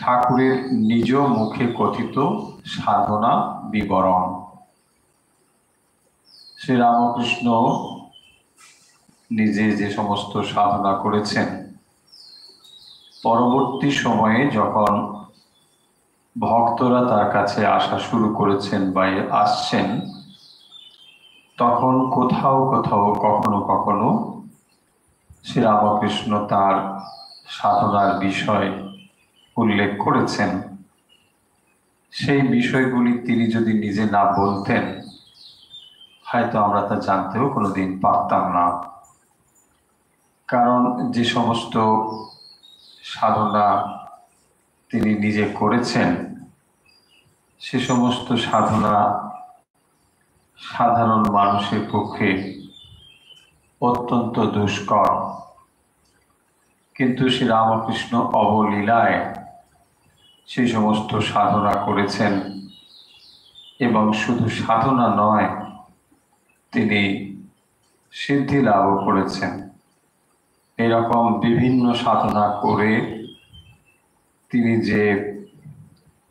ঠাকুরের নিজ মুখে কথিত সাধনা বিবরণ। শ্রীরামকৃষ্ণ নিজে যে সমস্ত সাধনা করেছেন, পরবর্তী সময়ে যখন ভক্তরা তার কাছে আসা শুরু করেছেন বা আসছেন, তখন কোথাও কোথাও কখনো কখনো শ্রীরামকৃষ্ণ তার সাধনার বিষয় উল্লেখ করেছেন। সেই বিষয়গুলি তিনি যদি নিজে না বলতেন, হয়তো আমরা তা জানতেও কোনোদিন পারতাম না। কারণ যে সমস্ত সাধনা তিনি নিজে করেছেন, সে সমস্ত সাধনা সাধারণ মানুষের পক্ষে অত্যন্ত দুষ্কর। কিন্তু শ্রীরামকৃষ্ণ অবলীলায় সেই সমস্ত সাধনা করেছেন, এবং শুধু সাধনা নয়, তিনি সিদ্ধি লাভও করেছেন। এরকম বিভিন্ন সাধনা করে তিনি যে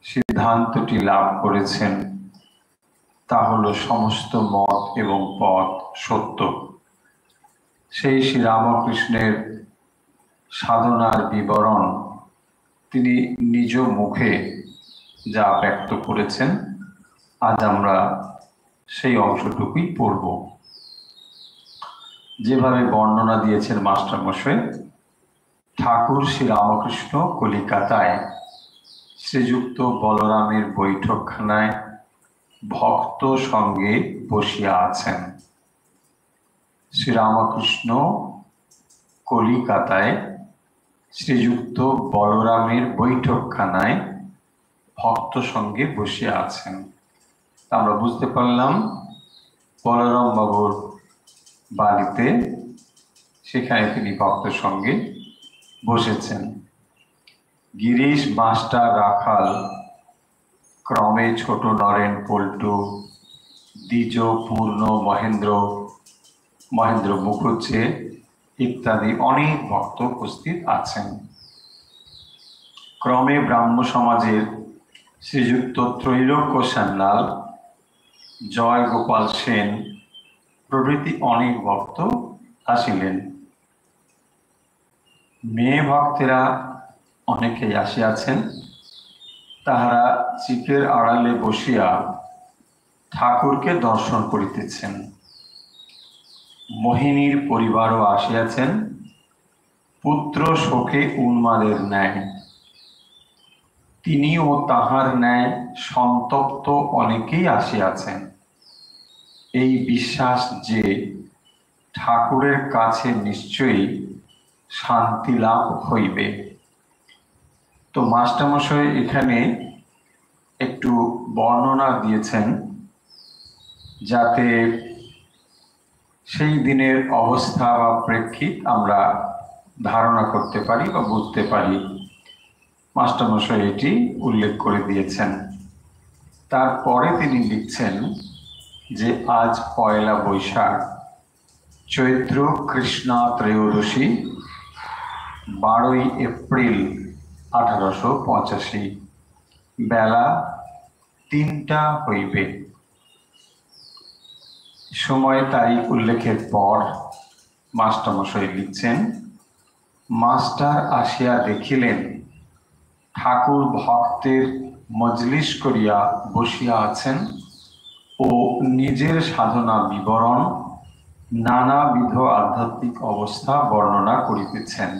সিদ্ধান্তটি লাভ করেছেন, তা হল সমস্ত মত এবং পথ সত্য। সেই শ্রীরামকৃষ্ণের সাধনার বিবরণ তিনি নিজ মুখে যা ব্যক্ত করেছেন, আজ আমরা সেই অংশটুকুই পড়ব। যেভাবে বর্ণনা দিয়েছেন মাস্টারমশাই, ঠাকুর শ্রীরামকৃষ্ণ কলিকাতায় শ্রীযুক্ত বলরামের বৈঠকখানায় ভক্ত সঙ্গে বসিয়া আছেন। শ্রীরামকৃষ্ণ কলিকাতায় শ্রীযুক্ত বলরামের বৈঠকখানায় ভক্ত সঙ্গে বসিয়া আছেন। আমরা বুঝতে পারলাম বলরাম বাবুর বাড়িতে, সেখানে তিনি ভক্ত সঙ্গে বসেছেন। গিরিশ, মাস্টার, রাখাল, ক্রমে ছোট নরেন, পল্টু, দ্বিজ, পূর্ণ, মহেন্দ্র মুখুজ্জে ইত্যাদি অনেক ভক্ত উপস্থিত আছেন। ক্রমে ব্রাহ্ম সমাজের শ্রীযুক্ত ত্রৈলোক্য সান্যাল, জয় গোপাল সেন প্রভৃতি অনেক ভক্ত আসিলেন। মেয়ে ভক্তেরা অনেকেই আসিয়াছেন। তাহারা চিকের আড়ালে বসিয়া ঠাকুরকে দর্শন করিতেছেন। মোহিনীর পরিবারও আসিয়াছেন, পুত্র শোকে উন্মাদের ন্যায়। তিনিও তাহার ন্যায় সন্তপ্ত অনেকেই আসিয়াছেন, এই বিশ্বাস যে ঠাকুরের কাছে নিশ্চয়ই শান্তি লাভ হইবে। তো মাস্টারমশাই এখানে একটু বর্ণনা দিয়েছেন, যাতে সেই দিনের অবস্থা বা প্রেক্ষিত আমরা ধারণা করতে পারি বা বুঝতে পারি। মাস্টারমশাই এটি উল্লেখ করে দিয়েছেন। তারপরে তিনি লিখছেন যে আজ পয়লা বৈশাখ, চৈত্র কৃষ্ণা ত্রয়োদশী, 12ই এপ্রিল 1885, বেলা 3টা হইবে। সময় তারিখ উল্লেখের পর মাস্টারমশাই লিখছেন, মাস্টার আসিয়া দেখিলেন ঠাকুর ভক্তের মজলিস করিয়া বসিয়া আছেন ও নিজের সাধনা বিবরণ, নানাবিধ আধ্যাত্মিক অবস্থা বর্ণনা করিতেছেন।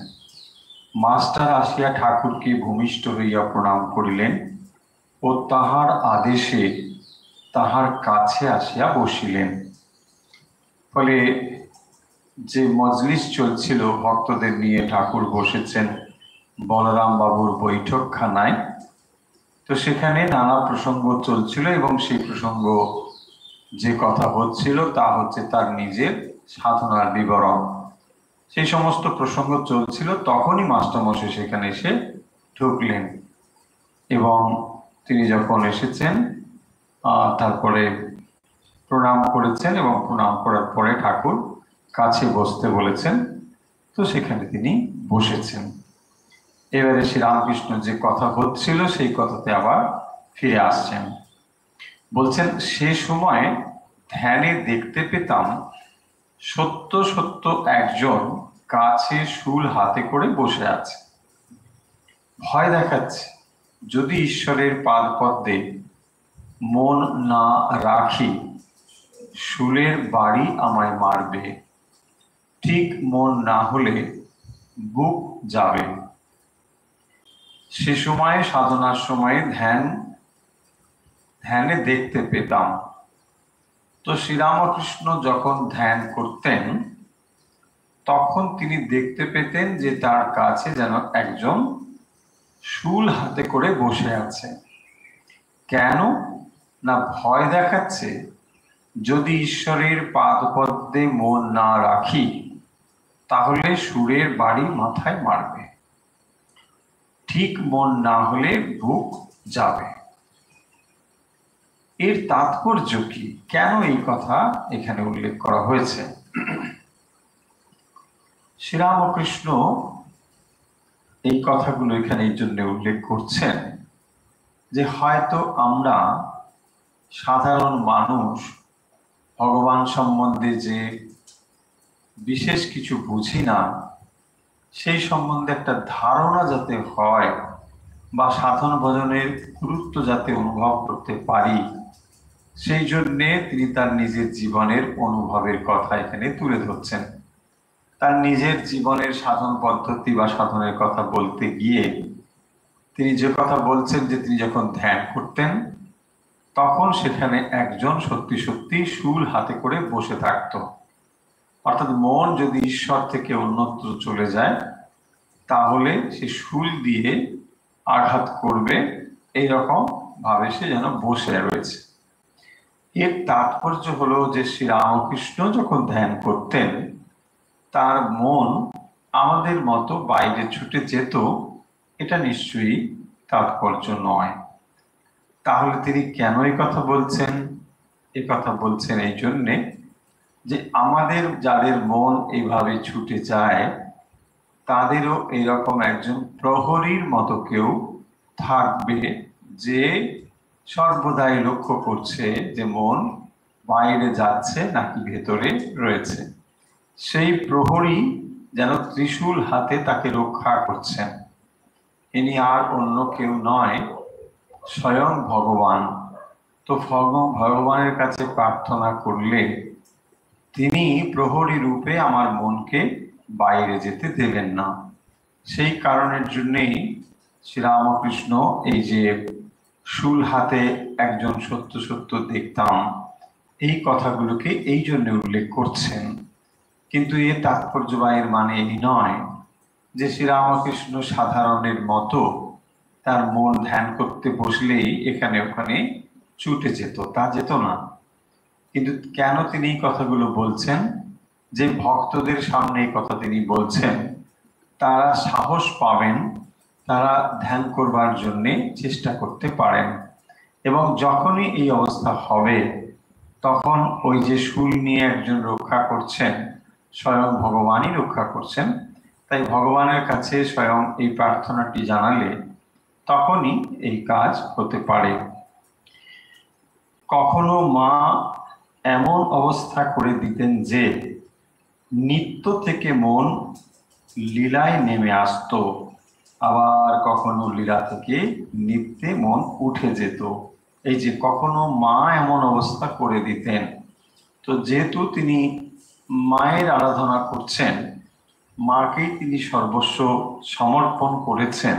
মাস্টার আসিয়া ঠাকুরকে ভূমিষ্ঠ হইয়া প্রণাম করিলেন ও তাহার আদেশে তাহার কাছে আসিয়া বসিলেন। ফলে যে মজলিস চলছিল, ভক্তদের নিয়ে ঠাকুর বসেছেন বলরাম বাবুর বৈঠকখানায়, তো সেখানে নানা প্রসঙ্গ চলছিল, এবং সেই প্রসঙ্গ যে কথা হচ্ছিল তা হচ্ছে তার নিজের সাধনার বিবরণ। সেই সমস্ত প্রসঙ্গ চলছিল, তখনই মাস্টারমশাই সেখানে এসে ঢুকলেন, এবং তিনি যখন এসেছেন তারপরে প্রণাম করেছেন, এবং প্রণাম করার পরে ঠাকুর কাছে বসতে বলেছেন, তো সেখানে তিনি বসেছেন। এবারে শ্রীরামকৃষ্ণ যে কথা হচ্ছিল সেই কথাতে আবার ফিরে আসছেন। বলছেন, সে সময় ধ্যানে দেখতে পেতাম সত্য সত্য একজন কাছে শূল হাতে করে বসে আছে, ভয় দেখাচ্ছে যদি ঈশ্বরের পাদপদ্মে মন না রাখি শূলের বাড়ি আমায় মারবে, ঠিক মন না হলে বুক যাবে। সে সময় সাধনার সময় ধ্যানে দেখতে পেতাম। তো শ্রীরামকৃষ্ণ যখন ধ্যান করতেন তখন তিনি দেখতে পেতেন যে তার কাছে যেন একজন শূল হাতে করে বসে আছে। কেন না ভয় দেখাচ্ছে যদি ঈশ্বরের পাদপদ্মে মন না রাখি তাহলে সুরের বাড়ি মাথায় মারবে, ঠিক মন না হলে বুক যাবে। এর তাৎপর্য কি? কেন এই কথা এখানে উল্লেখ করা হয়েছে? শ্রীরামকৃষ্ণ এই কথাগুলো এখানে এই জন্য উল্লেখ করছেন যে হয়তো আমরা সাধারণ মানুষ ভগবান সম্বন্ধে যে বিশেষ কিছু বুঝি না, সেই সম্বন্ধে একটা ধারণা যাতে হয় বা সাধন ভজনের গুরুত্ব যাতে অনুভব করতে পারি, সেই জন্যে তিনি তার নিজের জীবনের অনুভবের কথা এখানে তুলে ধরছেন। তার নিজের জীবনের সাধন পদ্ধতি বা সাধনের কথা বলতে গিয়ে তিনি যে কথা বলছেন যে তিনি যখন ধ্যান করতেন তখন সেখানে একজন সত্যি সত্যি শূল হাতে করে বসে থাকতো। অর্থাৎ মন যদি ঈশ্বর থেকে অন্যত্র চলে যায় তাহলে সে শূল দিয়ে আঘাত করবে, এইরকম ভাবে সে যেন বসে রয়েছে। এর তাৎপর্য হলো যে শ্রীরামকৃষ্ণ যখন ধ্যান করতেন তার মন আমাদের মতো বাইরে ছুটে যেত, এটা নিশ্চয়ই তাৎপর্য নয়। তাহলে তিনি কেন এই কথা বলছেন? এই কথা বলছেন এই জন্যে যে আমাদের যাদের মন এইভাবে ছুটে যায় তাদেরও এইরকম একজন প্রহরীর মতো কেউ থাকবে যে সর্বদাই লক্ষ্য করছে যে মন বাইরে যাচ্ছে নাকি ভেতরে রয়েছে। সেই প্রহরী যেন ত্রিশূল হাতে তাকে রক্ষা করছেন। ইনি আর অন্য কেউ নয়, স্বয়ং ভগবান। তো ভগবানের কাছে প্রার্থনা করলে তিনি প্রহরী রূপে আমার মনকে বাইরে যেতে দেবেন না। সেই কারণের জন্যেই শ্রীরামকৃষ্ণ এই যে শূল হাতে একজন সত্য সত্য দেখতাম এই কথাগুলোকে এই জন্য উল্লেখ করছেন। কিন্তু এর তাৎপর্য বা এর মানে এই নয় যে শ্রীরামকৃষ্ণ সাধারণের মতো তার মন ধ্যান করতে বসলেই এখানে ওখানে ছুটে যেত, তা যেত না। কিন্তু কেন তিনি এই কথাগুলো বলছেন? যে ভক্তদের সামনে এই কথা তিনি বলছেন তারা সাহস পাবেন, তারা ধ্যান করবার জন্য চেষ্টা করতে পারেন। এবং যখনই এই অবস্থা হবে তখন ওই যে শূল নিয়ে একজন রক্ষা করছেন স্বয়ং ভগবানই রক্ষা করছেন। তাই ভগবানের কাছে স্বয়ং এই প্রার্থনাটি জানালে তখনই এই কাজ হতে পারে। কখনো মা এমন অবস্থা করে দিতেন যে নিত্য থেকে মন লীলায় নেমে আসতো, আবার কখনো লীলা থেকে নিত্যে মন উঠে যেত। এই যে কখনো মা এমন অবস্থা করে দিতেন, তো যেহেতু তিনি মায়ের আরাধনা করছেন, মাকেই তিনি সর্বস্ব সমর্পণ করেছেন,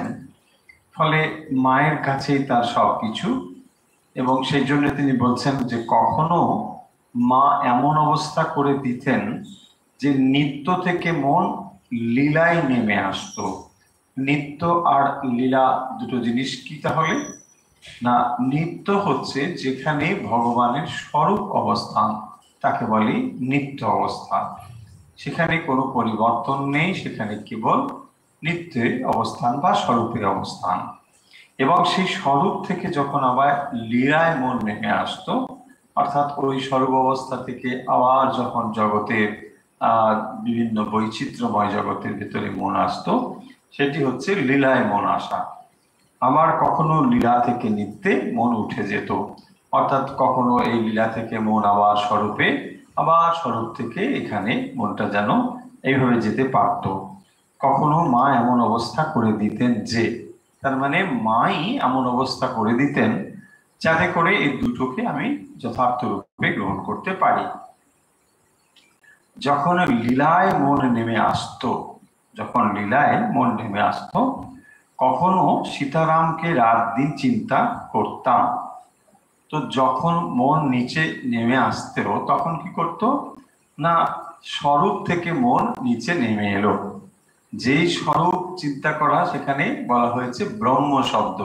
ফলে মায়ের কাছেই তার সবকিছু। এবং সেই জন্য তিনি বলছেন যে কখনো মা এমন অবস্থা করে দিতেন যে নিত্য থেকে মন লীলায় নেমে আসতো। নিত্য আর লীলা দুটো জিনিস কি তাহলে? না, নিত্য হচ্ছে যেখানে ভগবানের স্বরূপ অবস্থান, তাকে বলি নিত্য অবস্থান। সেখানে কোনো পরিবর্তন নেই, সেখানে কেবল নিত্যের অবস্থান বা স্বরূপের অবস্থান। এবং সেই স্বরূপ থেকে যখন আবার লীলায় মন নেমে আসতো, অর্থাৎ ওই স্বরূপ অবস্থা থেকে আবার যখন জগতের বিভিন্ন বৈচিত্র্যময় জগতের ভেতরে মন আসতো, সেটি হচ্ছে লীলায় মন আসা। আবার কখনো লীলা থেকে নৃত্যে মন উঠে যেত, অর্থাৎ কখনো এই লীলা থেকে মন আবার স্বরূপে, আবার স্বরূপ থেকে এখানে মনটা যেন এইভাবে যেতে পারত। কখনো মা এমন অবস্থা করে দিতেন যে, তার মানে মাই এমন অবস্থা করে দিতেন যাতে করে এই দুটোকে আমি যথার্থ রূপে গ্রহণ করতে পারি। যখন লীলায় মন নেমে আসতো, যখন লীলায় মন নেমে আসতো, কখনো সীতারামকে রাত দিন চিন্তা করতাম। তো যখন মন নিচে নেমে আসতো তখন কি করতো না, স্বরূপ থেকে মন নিচে নেমে এলো। যেই স্বরূপ চিন্তা করা সেখানে বলা হয়েছে ব্রহ্ম শব্দ।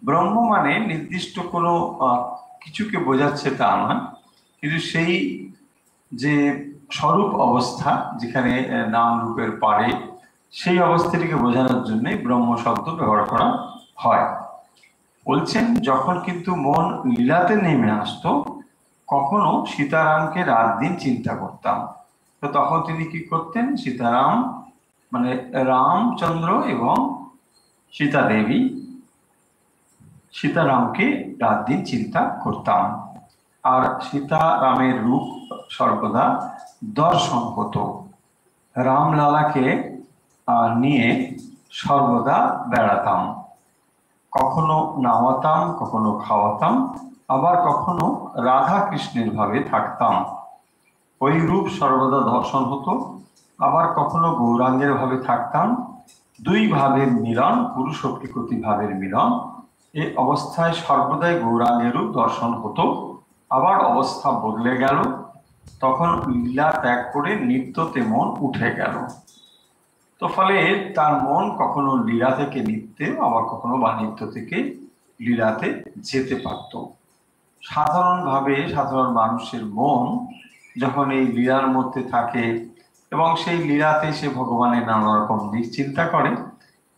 ব্রহ্ম মানে নির্দিষ্ট কোনো কিছুকে বোঝাচ্ছে তা নয়, কিন্তু সেই যে স্বরূপ অবস্থা যেখানে নাম রূপের পারে, সেই অবস্থাটিকে বোঝানোর জন্য ব্রহ্ম শব্দ ব্যবহার করা হয়। বলছেন যখন কিন্তু মন লীলাতে নেমে আসতো, কখনো সীতারামকে রাত দিন চিন্তা করতাম। তো তখন তিনি কি করতেন, সীতারাম মানে রামচন্দ্র এবং সীতা দেবী, সীতারামকে রাত দিন চিন্তা করতাম। আর সীতারামের রূপ সর্বদা দর্শন হতো। রামলালাকে নিয়ে সর্বদা বেড়াতাম, কখনো নাওয়াতাম, কখনো খাওয়াতাম, আবার কখনো রাধা কৃষ্ণের ভাবে থাকতাম। ওই রূপ সর্বদা দর্শন হতো। আবার কখনো গৌরাঙ্গের ভাবে থাকতাম। দুই ভাবের মিলন, পুরুষ ও প্রকৃতি ভাবের মিলন, এই অবস্থায় সর্বদাই গৌরাঙ্গের রূপ দর্শন হতো। আবার অবস্থা বদলে গেল, তখন লীলা ত্যাগ করে নিত্যতে মন উঠে গেল। তো ফলে তার মন কখনো লীলা থেকে নিত্যে, আবার কখনো বা নিত্য থেকে লীলাতে যেতে পারত। সাধারণভাবে সাধারণ মানুষের মন যখন এই লীলার মধ্যে থাকে এবং সেই লীলাতে সে ভগবানের নানা রকম দিক চিন্তা করে,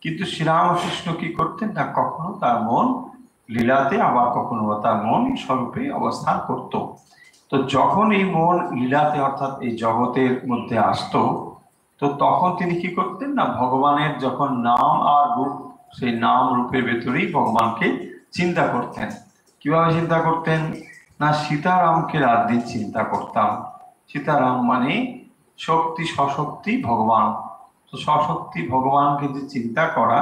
কিন্তু শ্রীরামকৃষ্ণ কি করতেন না, কখনো তার মন লীলাতে, আবার কখনো তার মন স্বরূপে অবস্থান করত। তো যখন এই মন লীলাতে অর্থাৎ এই জগতের মধ্যে আসতো, তো তখন তিনি কি করতেন না, ভগবানের যখন নাম আর রূপ, সেই নাম রূপের ভেতরেই ভগবানকে চিন্তা করতেন। কিভাবে চিন্তা করতেন না, সীতারামকে রাত দিন চিন্তা করতাম। সীতারাম মানে শক্তি, সশক্তি ভগবান। তো সশক্তি ভগবানকে যে চিন্তা করা,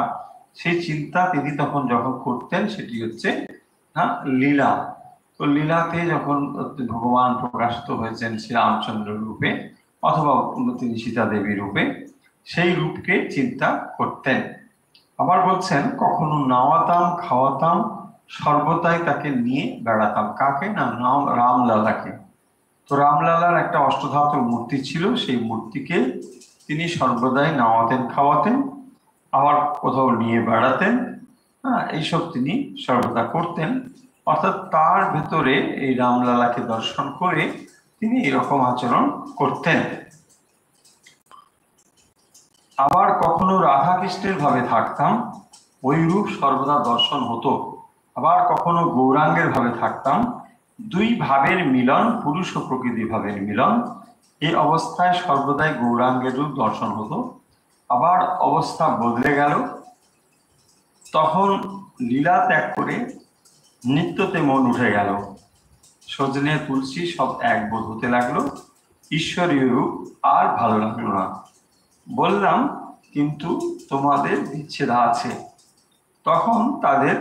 সেই চিন্তা তিনি তখন যখন করতেন সেটি হচ্ছে না লীলা। তো লীলাতে যখন ভগবান প্রকাশিত হয়েছেন শ্রীরামচন্দ্র রূপে অথবা তিনি সীতা দেবী রূপে, সেই রূপকে চিন্তা করতেন। আবার বলছেন কখনো নাওয়াতাম, খাওয়াতাম, সর্বদাই তাকে নিয়ে বেড়াতাম। কাকে না, রামলালাকে। তো রামলালার একটা অষ্টধাতুর মূর্তি ছিল, সেই মূর্তিকে তিনি সর্বদাই নাওয়াতেন, খাওয়াতেন, আবার কোথাও নিয়ে বেড়াতেন। এইসব তিনি সর্বদা করতেন। অর্থাৎ তার ভেতরে এই রামলালাকে দর্শন করে তিনি এরকম আচরণ করতেন। আবার কখনো রাধা কৃষ্ণের ভাবে থাকতাম, ওই রূপ সর্বদা দর্শন হতো। আবার কখনো গৌরাঙ্গের ভাবে থাকতাম, দুই ভাবের মিলন, পুরুষ ও প্রকৃতি ভাবের মিলন, এই অবস্থায় সর্বদাই গৌরাঙ্গের রূপ দর্শন হতো। আবার অবস্থা বদলে গেল, তখন লীলা ত্যাগ করে নিত্যতে মন উঠে গেল। সজনে তুলসী সব এক বোধ হতে লাগলো, ঈশ্বরীয় রূপ আর ভালো লাগলো না। বললাম কিন্তু তোমাদের বিচ্ছেদ আছে। তখন তাদের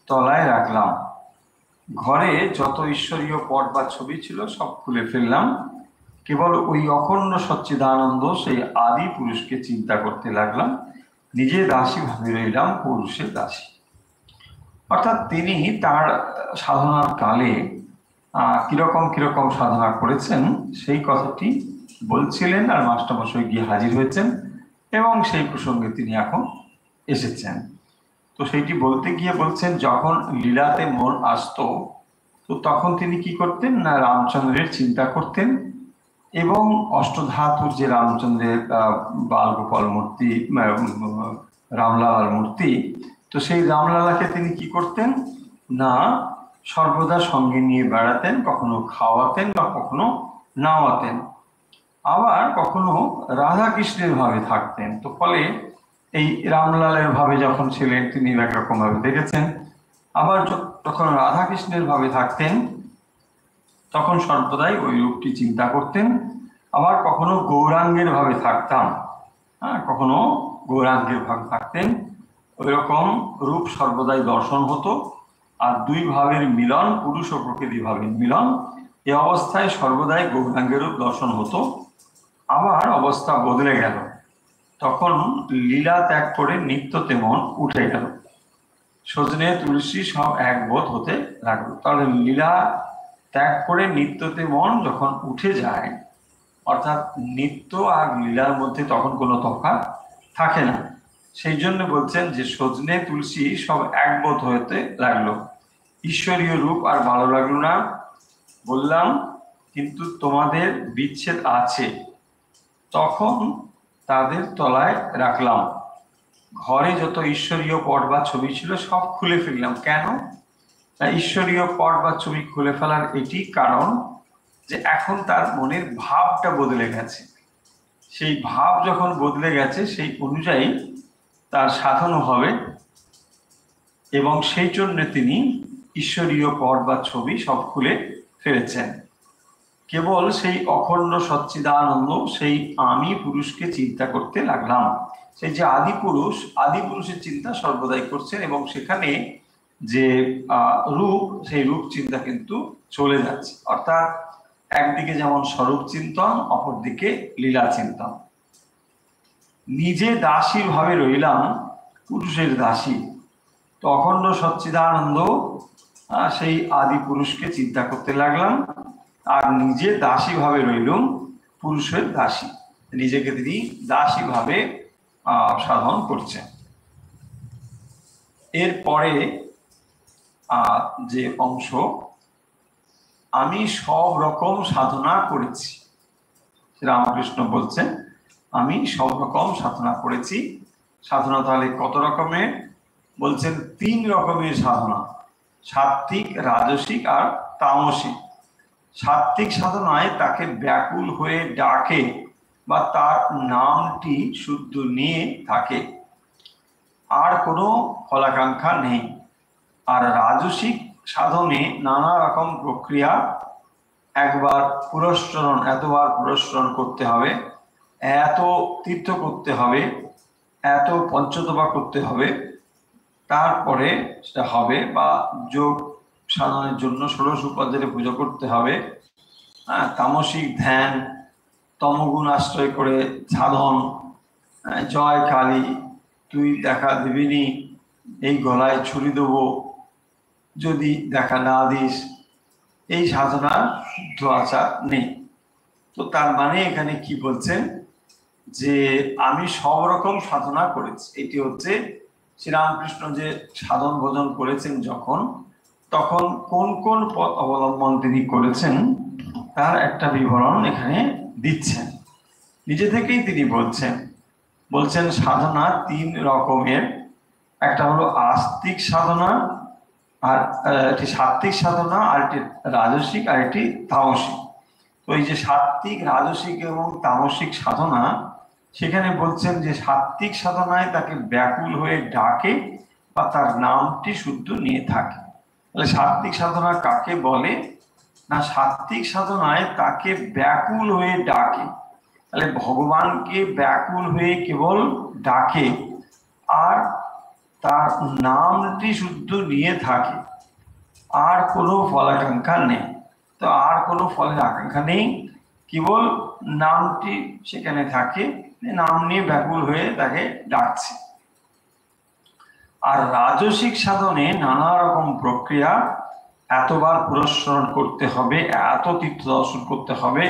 তলায় রাখলাম। ঘরে যত ঈশ্বরীয় পট বা ছবি ছিল সব খুলে ফেললাম। কেবল ওই অখণ্ড সচ্চিদানন্দ সেই আদি পুরুষকে চিন্তা করতে লাগলাম। নিজে দাসী ভাবে রইলাম, পুরুষের দাসী। অর্থাৎ তিনি তার সাধনার কালে কিরকম কিরকম সাধনা করেছেন সেই কথাটি বলছিলেন, আর মাস্টারমশাই গিয়ে হাজির হয়েছেন এবং সেই প্রসঙ্গে তিনি এখন এসেছেন। তো সেইটি বলতে গিয়ে বলছেন যখন লীলাতে মন আসতো, তো তখন তিনি কি করতেন না, রামচন্দ্রের চিন্তা করতেন এবং অষ্টধাতুর যে রামচন্দ্রের বালগোপাল মূর্তি, রামলালার মূর্তি, তো সেই রামলালাকে তিনি কি করতেন না, সর্বদা সঙ্গে নিয়ে বেড়াতেন, কখনো খাওয়াতেন বা কখনো নাওয়াতেন। আবার কখনো রাধা কৃষ্ণের ভাবে থাকতেন। তো ফলে এই রামলালের ভাবে যখন ছিলেন তিনি একরকম ভাবে দেখেছেন, আবার যখন রাধাকৃষ্ণের ভাবে থাকতেন তখন সর্বদাই ওই রূপটি চিন্তা করতেন। আবার কখনো গৌরাঙ্গের ভাবে থাকতাম, কখনো গৌরাঙ্গের ভাবে থাকতেন, ওই রকম রূপ সর্বদাই দর্শন হতো। আর দুই ভাবের মিলন, পুরুষ ও প্রকৃতি ভাবের মিলন, এ অবস্থায় সর্বদাই গৌরাঙ্গের রূপ দর্শন হতো। আবার অবস্থা বদলে গেল, তখন লীলা ত্যাগ করে নিত্যতে মন উঠে গেল। সজনে তুলসী সব এক বোধ হতে লাগলো। তাহলে লীলা ত্যাগ করে নিত্যতে মন যখন উঠে যায়, অর্থাৎ নিত্য আর লীলার মধ্যে তখন কোনো তফাৎ থাকে না। সেই জন্য বলছেন যে সজনে তুলসী সব একবোধ হতে লাগলো। ঈশ্বরীয় রূপ আর ভালো লাগলো না, বললাম কিন্তু তোমাদের বিচ্ছেদ আছে, তখন তাদের তলায় রাখলাম। ঘরে যত ঈশ্বরীয় পট বা ছবি ছিল সব খুলে ফেললাম। কেন? ঈশ্বরীয় পট বা ছবি খুলে ফেলার এটি কারণ যে এখন তার মনের ভাবটা বদলে গেছে। সেই ভাব যখন বদলে গেছে সেই অনুযায়ী তার সাধনও হবে, এবং সেই জন্য তিনি ঈশ্বরীয় পট বা ছবি সব খুলে ফেলেছেন। কেবল সেই অখণ্ড সচ্চিদানন্দ, সেই আমি পুরুষকে চিন্তা করতে লাগলাম। সেই যে আদি পুরুষের চিন্তা সর্বদাই করছেন, এবং সেখানে যে রূপ, সেই রূপ চিন্তা কিন্তু চলে যাচ্ছে। অর্থাৎ একদিকে যেমন স্বরূপ চিন্তন, অপরদিকে লীলা চিন্তন। নিজে দাসী ভাবে রইলাম, পুরুষের দাসী। তো অখণ্ড সচ্চিদানন্দ, সেই আদি পুরুষকে চিন্তা করতে লাগলাম, আর নিজে দাসী ভাবে রইলুম, পুরুষের দাসী। নিজেকে তিনি দাসী ভাবে সাধন করছেন। এরপরে যে অংশ, আমি সব রকম সাধনা করেছি। রামকৃষ্ণ বলছেন আমি সব রকম সাধনা করেছি। সাধনা তাহলে কত রকমের? বলছেন 3 রকমের সাধনা, সাত্ত্বিক, রাজসিক আর তামসিক। সাত্ত্বিক সাধনায় তাকে ব্যাকুল হয়ে ডাকে বা তার নামটি শুদ্ধ নিয়ে থাকে, আর কোনো ফলাকাঙ্ক্ষা নেই। আর রাজসিক সাধনে নানা রকম প্রক্রিয়া, একবার পুরস্চরণ, এতবার পুরস্চরণ করতে হবে, এত তীর্থ করতে হবে, এত পঞ্চতপা করতে হবে, তারপরে সেটা হবে। বা যোগ সাধনের জন্য 16 উপাধ্যায়ের পুজো করতে হবে। তামসিক ধ্যান, তমগুণ আশ্রয় করে সাধন, জয় কালী, তুই দেখা দিবিনি, এই গলায় ছুরি দেবো যদি দেখা না দিস, এই সাধনার শুদ্ধ আচার নেই। তো তার মানে এখানে কি বলছেন যে আমি সব রকম সাধনা করেছি। এটি হচ্ছে শ্রীরামকৃষ্ণ যে সাধন ভোজন করেছেন যখন, তখন কোন কোন পথ অবলম্বন তিনি করেছেন তার একটা বিবরণ এখানে দিচ্ছেন। নিজে থেকেই তিনি বলছেন সাধনা 3 রকমের। একটা হলো আস্তিক সাধনা, আর একটি সাত্ত্বিক সাধনা, আর একটি রাজসিক, আর একটি তামসিক। তো এই যে সাত্ত্বিক, রাজসিক এবং তামসিক সাধনা, সেখানে বলছেন যে সাত্ত্বিক সাধনায় তাকে ব্যাকুল হয়ে ডাকে বা তার নামটি শুদ্ধ নিয়ে থাকে। তাহলে সাত্ত্বিক সাধনা কাকে বলে না? সাত্ত্বিক সাধনায় তাকে ব্যাকুল হয়ে ডাকে, তাহলে ভগবানকে ব্যাকুল হয়ে কেবল ডাকে, আর তার নামটি শুদ্ধ নিয়ে থাকে, আর কোনো ফলাকাঙ্ক্ষা নেই। তো আর কোনো ফলের আকাঙ্ক্ষা নেই, কেবল নামটি সেখানে থাকে, নাম নিয়ে ব্যাকুল হয়ে তাকে ডাকছে। আর রাজসিক সাধনে নানা রকম প্রক্রিয়া, এতবার পুরস্চরণ করতে হবে, এত তীর্থ দর্শন করতে হবে,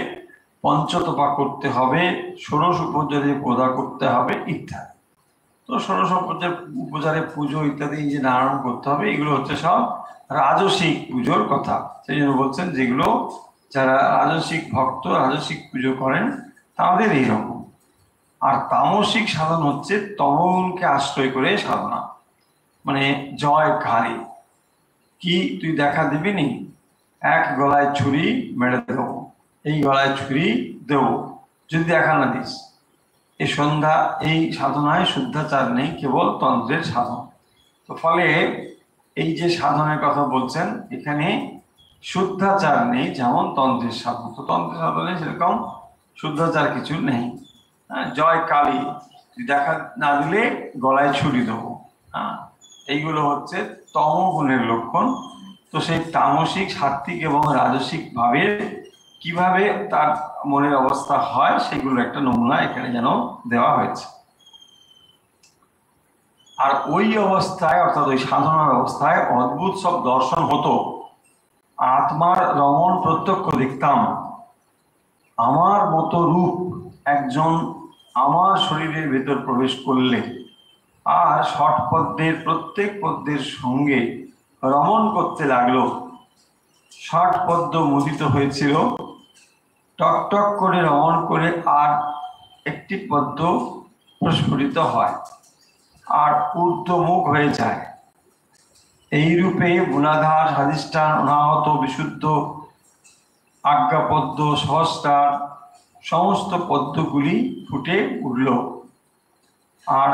পঞ্চতপা করতে হবে, 16 উপচারে পূজা করতে হবে ইত্যাদি। তো 16 উপচারে পুজো ইত্যাদি যে নারায়ণ করতে হবে, এগুলো হচ্ছে সব রাজসিক পুজোর কথা। সেই জন্য বলছেন যেগুলো যারা রাজসিক ভক্ত, রাজসিক পুজো করেন তাদের এইরকম। আর তামসিক সাধন হচ্ছে তমগুণকে আশ্রয় করে সাধনা, মানে জয় কালী, কি তুই দেখা দিবি নি, এক গলায় ছুরি মেরে দেবো, এই গলায় ছুরি দেবো যদি দেখা না দিস। এই সন্ধ্যা এই সাধনায় শুদ্ধাচার নেই, কেবল তন্ত্রের সাধন। তো ফলে এই যে সাধনের কথা বলছেন এখানে শুদ্ধাচার নেই, যেমন তন্ত্রের সাধন। তো তন্ত্রের সাধনে সেরকম শুদ্ধাচার কিছু নেই। জয় কালী দেখা না দিলে গলায় ছুরি দেবো, এইগুলো হচ্ছে তমগুণের লক্ষণ। তো সেই তামসিক, সাত্ত্বিক এবং রাজসিক ভাবে কিভাবে তার মনের অবস্থা হয় সেগুলো একটা নমুনা এখানে যেন দেওয়া হয়েছে। আর ওই অবস্থায়, অর্থাৎ ওই সাধনার অবস্থায় অদ্ভুত সব দর্শন হতো। আত্মার রমণ প্রত্যক্ষ দেখতাম। আমার মতো রূপ একজন আমার শরীরের ভেতর প্রবেশ করলে আর ষট পদ্মের প্রত্যেক পদ্মের সঙ্গে রমণ করতে লাগলো। ষট পদ্ম মুদিত হয়েছিল, টক টক করে রমণ করে আর একটি পদ্ম প্রস্ফুটিত হয় আর ঊর্ধ্বমুখ হয়ে যায়। এই রূপে মূলাধার, স্বাধিষ্ঠান, অনাহত, বিশুদ্ধ, আজ্ঞাপদ্ম, সহস্রার সমস্ত পদ্মগুলি ফুটে উঠল। আর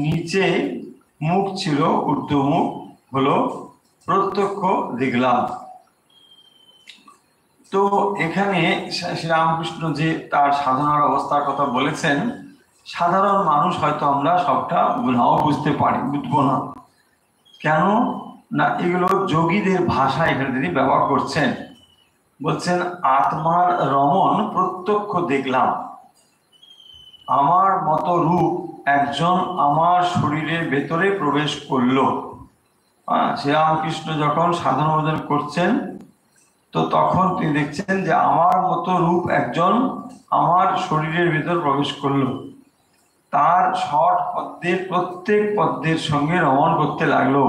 নিচে মুখ ছিল, ঊর্ধ্বমুখ হলো, প্রত্যক্ষ দেখলাম। তো এখানে শ্রীরামকৃষ্ণ যে তার সাধনার অবস্থার কথা বলেছেন, সাধারণ মানুষ হয়তো আমরা সবটা নাও বুঝতে পারি, বুঝবো না। কেন না, এগুলো যোগীদের ভাষা এখানে তিনি ব্যবহার করছেন। বলছেন আত্মার রমণ প্রত্যক্ষ দেখলাম, আমার মতো রূপ একজন আমার শরীরের ভেতরে প্রবেশ করলো। শ্রীরামকৃষ্ণ যখন সাধন ভজন করছেন তো তখন তিনি দেখছেন যে আমার মতো রূপ একজন আমার শরীরের ভেতর প্রবেশ করলো, তার ষট পদ্মের প্রত্যেক পদ্মের সঙ্গে রমণ করতে লাগলো।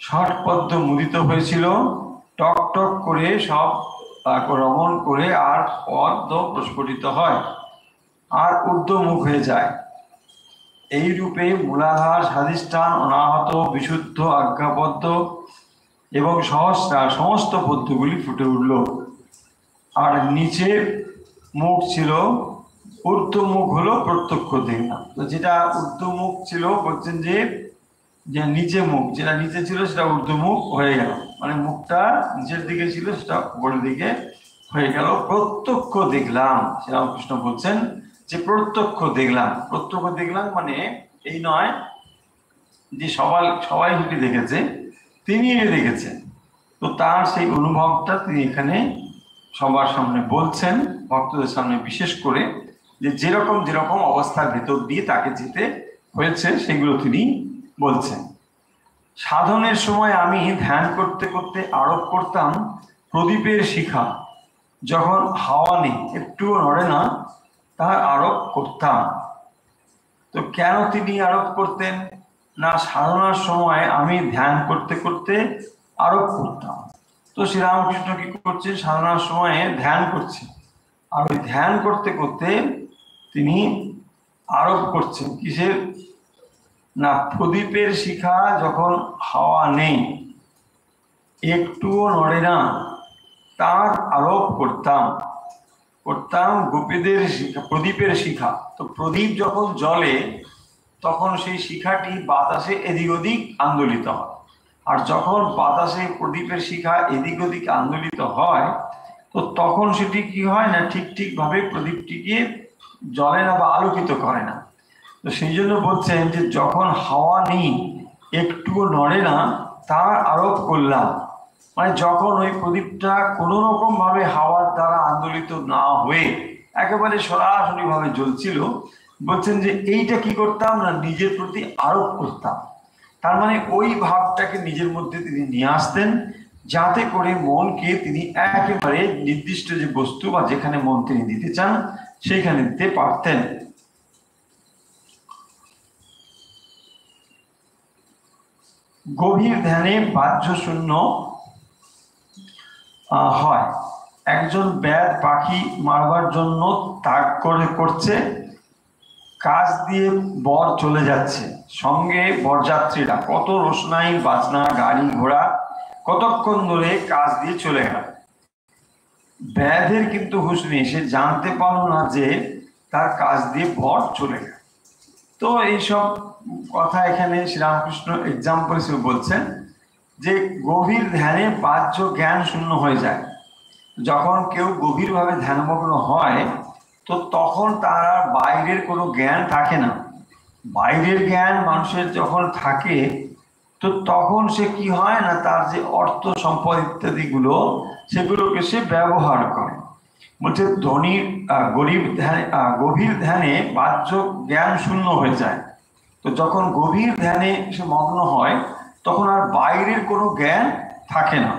ষট পদ্ম মুদিত হয়েছিল, টক টক করে সব রমণ করে আর পদ্ম প্রস্ফুটিত হয় আর ঊর্ধ্বমুখ হয়ে যায়। এই রূপে মূলাধার, স্বাধিষ্ঠান, অনাহত, বিশুদ্ধ, আজ্ঞাপদ্ম এবং সহস্রার সমস্ত পদ্মগুলি ফুটে উঠল। আর নিচে মুখ ছিল, ঊর্ধ্বমুখ হলো প্রত্যক্ষ দেখলাম। তো যেটা ঊর্ধ্বমুখ ছিল বলছেন যে নিচে মুখ, যেটা নিচে ছিল সেটা ঊর্ধ্বমুখ হয়ে গেল, মানে মুখটা নিচের দিকে ছিল সেটা উপরের দিকে হয়ে গেল। প্রত্যক্ষ দেখলাম, শ্রীরামকৃষ্ণ বলছেন যে প্রত্যক্ষ দেখলাম। প্রত্যক্ষ দেখলাম মানে এই নয় যে সবাই যেটি দেখেছে তিনি দেখেছেন। তো তার সেই অনুভবটা তিনি এখানে সবার সামনে বলছেন, ভক্তদের সামনে বিশেষ করে, যে যেরকম যেরকম অবস্থার ভেতর দিয়ে তাকে যেতে হয়েছে সেগুলো তিনি বলছেন। সাধনের সময় আমি ধ্যান করতে করতে আরোপ করতাম প্রদীপের শিখা, যখন হাওয়া নেই, একটুও নড়ে না, তার আরোপ করতাম। তো কেন তিনি আরোপ করতেন না, সাধনার সময় আমি ধ্যান করতে করতে আরোপ করতাম। তো শ্রীরামকৃষ্ণ কি করছেন, সাধনার সময়ে ধ্যান করছেন, আর ওই ধ্যান করতে করতে তিনি আরোপ করছেন কিসের না, প্রদীপের শিখা যখন হাওয়া নেই, একটুও নড়ে না, তার আরোপ করতাম গোপীদের শিখা, প্রদীপের শিখা। তো প্রদীপ যখন জ্বলে তখন সেই শিখাটি বাতাসে এদিক ওদিক আন্দোলিত হয়, আর যখন বাতাসে প্রদীপের শিখা এদিক ওদিক আন্দোলিত হয় তো তখন সেটি কি হয় না, ঠিক ভাবে প্রদীপটিকে জ্বলে না বা আলোকিত করে না। তো সেই জন্য বলছেন যে যখন হাওয়া নেই, একটুও নড়ে না, তার আরোপ করলাম। মানে যখন ওই প্রদীপটা কোনো রকম ভাবে হাওয়ার দ্বারা আন্দোলিত না হয়ে একেবারে সরাসরি ভাবে জ্বলছিল, বলছেন যে এইটা কি করতাম না, নিজের প্রতি আরোপ করতাম। তার মানে ওই ভাবটাকে নিজের মধ্যে তিনি নিয়ে আসতেন, যাতে করে মনকে তিনি একেবারে নির্দিষ্ট যে বস্তু বা যেখানে মন তিনি দিতে চান সেইখানে দিতে পারতেন। গভীর ধ্যানে বাহ্য শূন্য হয়। একজন ব্যাদ পাখি মারবার জন্য তাক করছে, কাজ দিয়ে বর চলে যাচ্ছে, সঙ্গে বরযাত্রীরা, কত রোশনাই, বাজনা, গাড়ি ঘোড়া, কতক্ষণ ধরে কাজ দিয়ে চলে গেল। ব্যাধের কিন্তু হুঁশ নেই, সে জানতে পারল না যে তার কাজ দিয়ে বর চলে গেল। তো এইসব কথা এখানে শ্রীরামকৃষ্ণ এক্সাম্পল হিসেবে বলছেন যে গভীর ধ্যানে বাহ্য জ্ঞান শূন্য হয়ে যায়। যখন কেউ গভীরভাবে ধ্যানমগ্ন হয় তো তখন তার আর বাইরের কোনো জ্ঞান থাকে না। বাইরের জ্ঞান মানুষের যখন থাকে তো তখন সে কি হয় না, তার যে অর্থ সম্পদ ইত্যাদি গুলো সেগুলোকে সে ব্যবহার করে। বলছে ধনীর গরিব ধ্যানে গভীর ধ্যানে বাহ্য জ্ঞান শূন্য হয়ে যায়। তো যখন গভীর ধ্যানে সে মগ্ন হয় তখন আর বাইরের কোনো জ্ঞান থাকে না।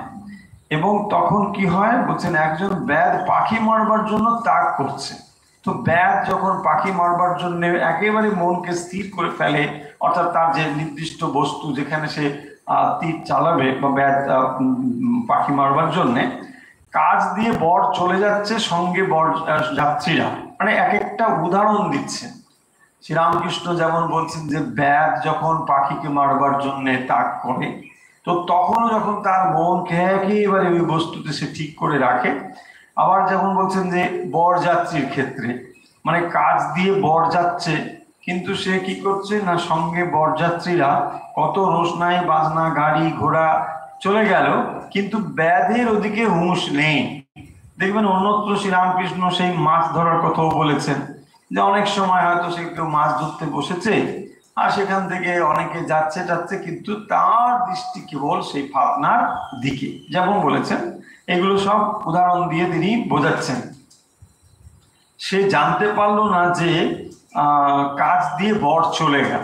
এবং তখন কি হয় বলছেন, একজন ব্যাধ পাখি মারবার জন্য তাক করছে। তো ব্যাধ যখন পাখি মারবার জন্য একেবারে মনকে স্থির করে ফেলে, অর্থাৎ তার যে নির্দিষ্ট বস্তু যেখানে সে তীর চালাবে বা ব্যাধ পাখি মারবার জন্যে, কাজ দিয়ে বর চলে যাচ্ছে, সঙ্গে বর যাত্রীরা। মানে এক একটা উদাহরণ দিচ্ছে শ্রীরামকৃষ্ণ। যেমন বলছেন যে ব্যাধ যখন পাখিকে মারবার জন্য তাক করে তো তখনও যখন তার মনকে একেবারে ওই বস্তুতে সে ঠিক করে রাখে। আবার যেমন বলছেন যে বরযাত্রীর ক্ষেত্রে, মানে কাজ দিয়ে বর যাচ্ছে কিন্তু সে কি করছে না, সঙ্গে বরযাত্রীরা কত রোশনাই বাজনা গাড়ি ঘোড়া চলে গেল কিন্তু ব্যাধের ওদিকে হুঁশ নেই। দেখবেন অন্যত্র শ্রীরামকৃষ্ণ সেই মাছ ধরার কথাও বলেছেন, যে অনেক সময় হয়তো সে কেউ মাছ ধরতে বসেছে আর সেখান থেকে অনেকে যাচ্ছে যাচ্ছে কিন্তু তার দৃষ্টি কেবল সেই ফাতনার দিকে, যেমন বলেছেন। এগুলো সব উদাহরণ দিয়ে তিনি বোঝাচ্ছেন। সে জানতে পারলো না যে কাজ দিয়ে বর চলে গেল,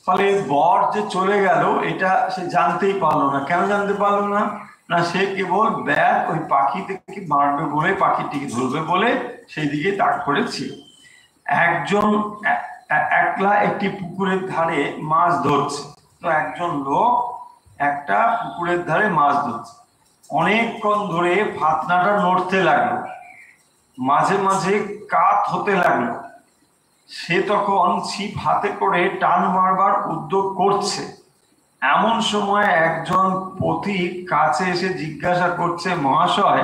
ফলে বর যে চলে গেল এটা সে জানতেই পারলো না। কেন জানতে পারলো না, না সে কেবল ব্যাগ ওই পাখিটিকে মারবে বলে, পাখিটিকে ধরবে বলে সেই দিকে তাক করেছিল। একজন একলা একটি পুকুরের ধারে মাছ ধরছে। তো একজন লোক একটা পুকুরের ধারে মাছ ধরছে, অনেকক্ষণ ধরে ফাতনাটা নড়তে লাগলো, মাঝে মাঝে কাত হতে লাগলো। সে তখন ছিপ হাতে করে টান মারবার উদ্যোগ করছে। এমন সময় একজন পথিক কাছে এসে জিজ্ঞাসা করছে, মহাশয়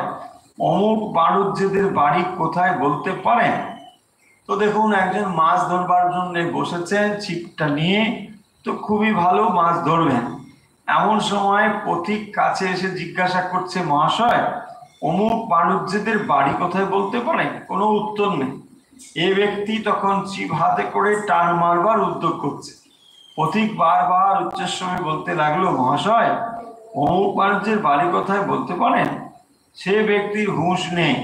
অমুক বাড়ুজ্যেদের বাড়ি কোথায় বলতে পারেন? তো দেখুন, একজন মাছ ধরবার জন্য বসেছেন ছিপটা নিয়ে, তো খুবই ভালো মাছ ধরবেন। এমন সময় পথিক কাছে এসে জিজ্ঞাসা করছে, মহাশয় অমুক বাণুজ্যেদের বাড়ি কোথায় বলতে পারেন? কোনো উত্তর নেই। এ ব্যক্তি তখন ছিপ হাতে করে টান মারবার উদ্যোগ করছে। পথিক বারবার উচ্চস্বরে বলতে লাগলো, মহাশয় অমুক বাণুজ্যের বাড়ি কোথায় বলতে পারেন? সে ব্যক্তির হুঁশ নেই,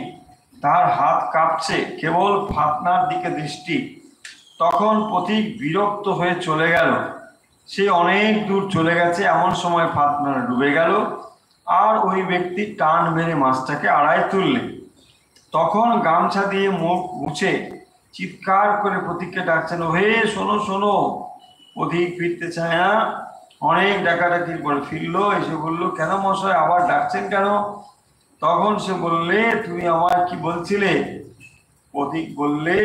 তার হাত কাঁপছে, কেবল ফাতনার দিকে দৃষ্টি। তখন পথিক বিরক্ত হয়ে চলে গেল। সে অনেক দূর চলে গেছে, এমন সময় ফাতনা ডুবে গেল আর ওই ব্যক্তি টান মেরে মাছটাকে আড়ায় তুললেন। তখন গামছা দিয়ে মুখ মুছে চিৎকার করে পথিককে ডাকছেন, হে শোনো শোনো। পথিক ফিরতে চায় না, অনেক ডাকাডাকির পরে ফিরলো, এসে বললো, কেন মশাই আবার ডাকছেন কেন? তখন সে বললে, তুমি আমায় কি বলছিলে? পথিক বললে,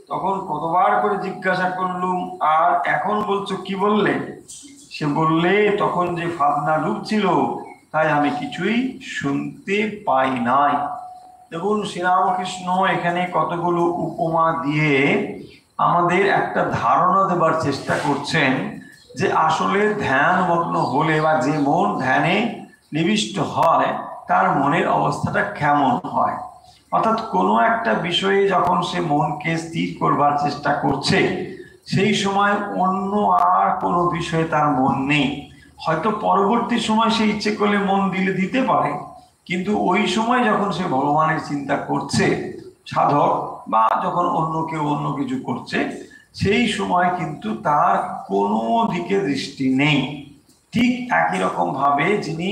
তখন কতবার করে জিজ্ঞাসা করলুম আর এখন বলছো কি বললে? সে বললে, তখন যে ফাতনা ডুবছিল তাই আমি কিছুই শুনতে পাই নাই। দেখুন শ্রীরামকৃষ্ণ এখানে কতগুলো উপমা দিয়ে আমাদের একটা ধারণা দেবার চেষ্টা করছেন যে আসলে ধ্যান মগ্ন হলে বা যে মন ধ্যানে নিবিষ্ট হয় তার মনের অবস্থাটা কেমন হয়। অর্থাৎ কোনো একটা বিষয়ে যখন সে মনকে স্থির করবার চেষ্টা করছে সেই সময় অন্য আর কোনো বিষয়ে তার মন নেই। হয়তো পরবর্তী সময় সে ইচ্ছে করলে মন দিতে পারে, কিন্তু ওই সময় যখন সে ভগবানের চিন্তা করছে সাধক, বা যখন অন্য কেউ অন্য কিছু করছে, সেই সময় কিন্তু তার কোনো দিকে দৃষ্টি নেই। ঠিক একই রকম ভাবে যিনি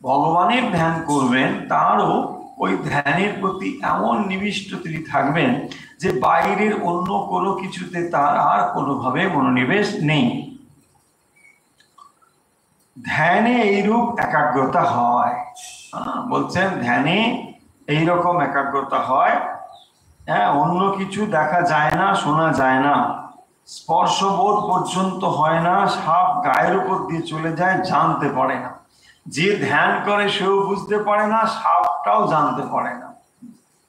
ভগবানের ধ্যান করবেন তারও ওই ধ্যানের প্রতি এমন নিবিষ্ট তিনি থাকবেন যে বাইরের অন্য কোনো কিছুতে তার আর কোনোভাবে মনোনিবেশ নেই। ধ্যানে এইরূপ একাগ্রতা হয়, বলছেন ধ্যানে এইরকম একাগ্রতা হয়। হ্যাঁ, অন্য কিছু দেখা যায় না, শোনা যায় না, স্পর্শবোধ পর্যন্ত হয় না, সাপ গায়ের উপর দিয়ে চলে যায় জানতে পারে না। যে ধ্যান করে সেও বুঝতে পারে না, সাপটাও জানতে পারে না।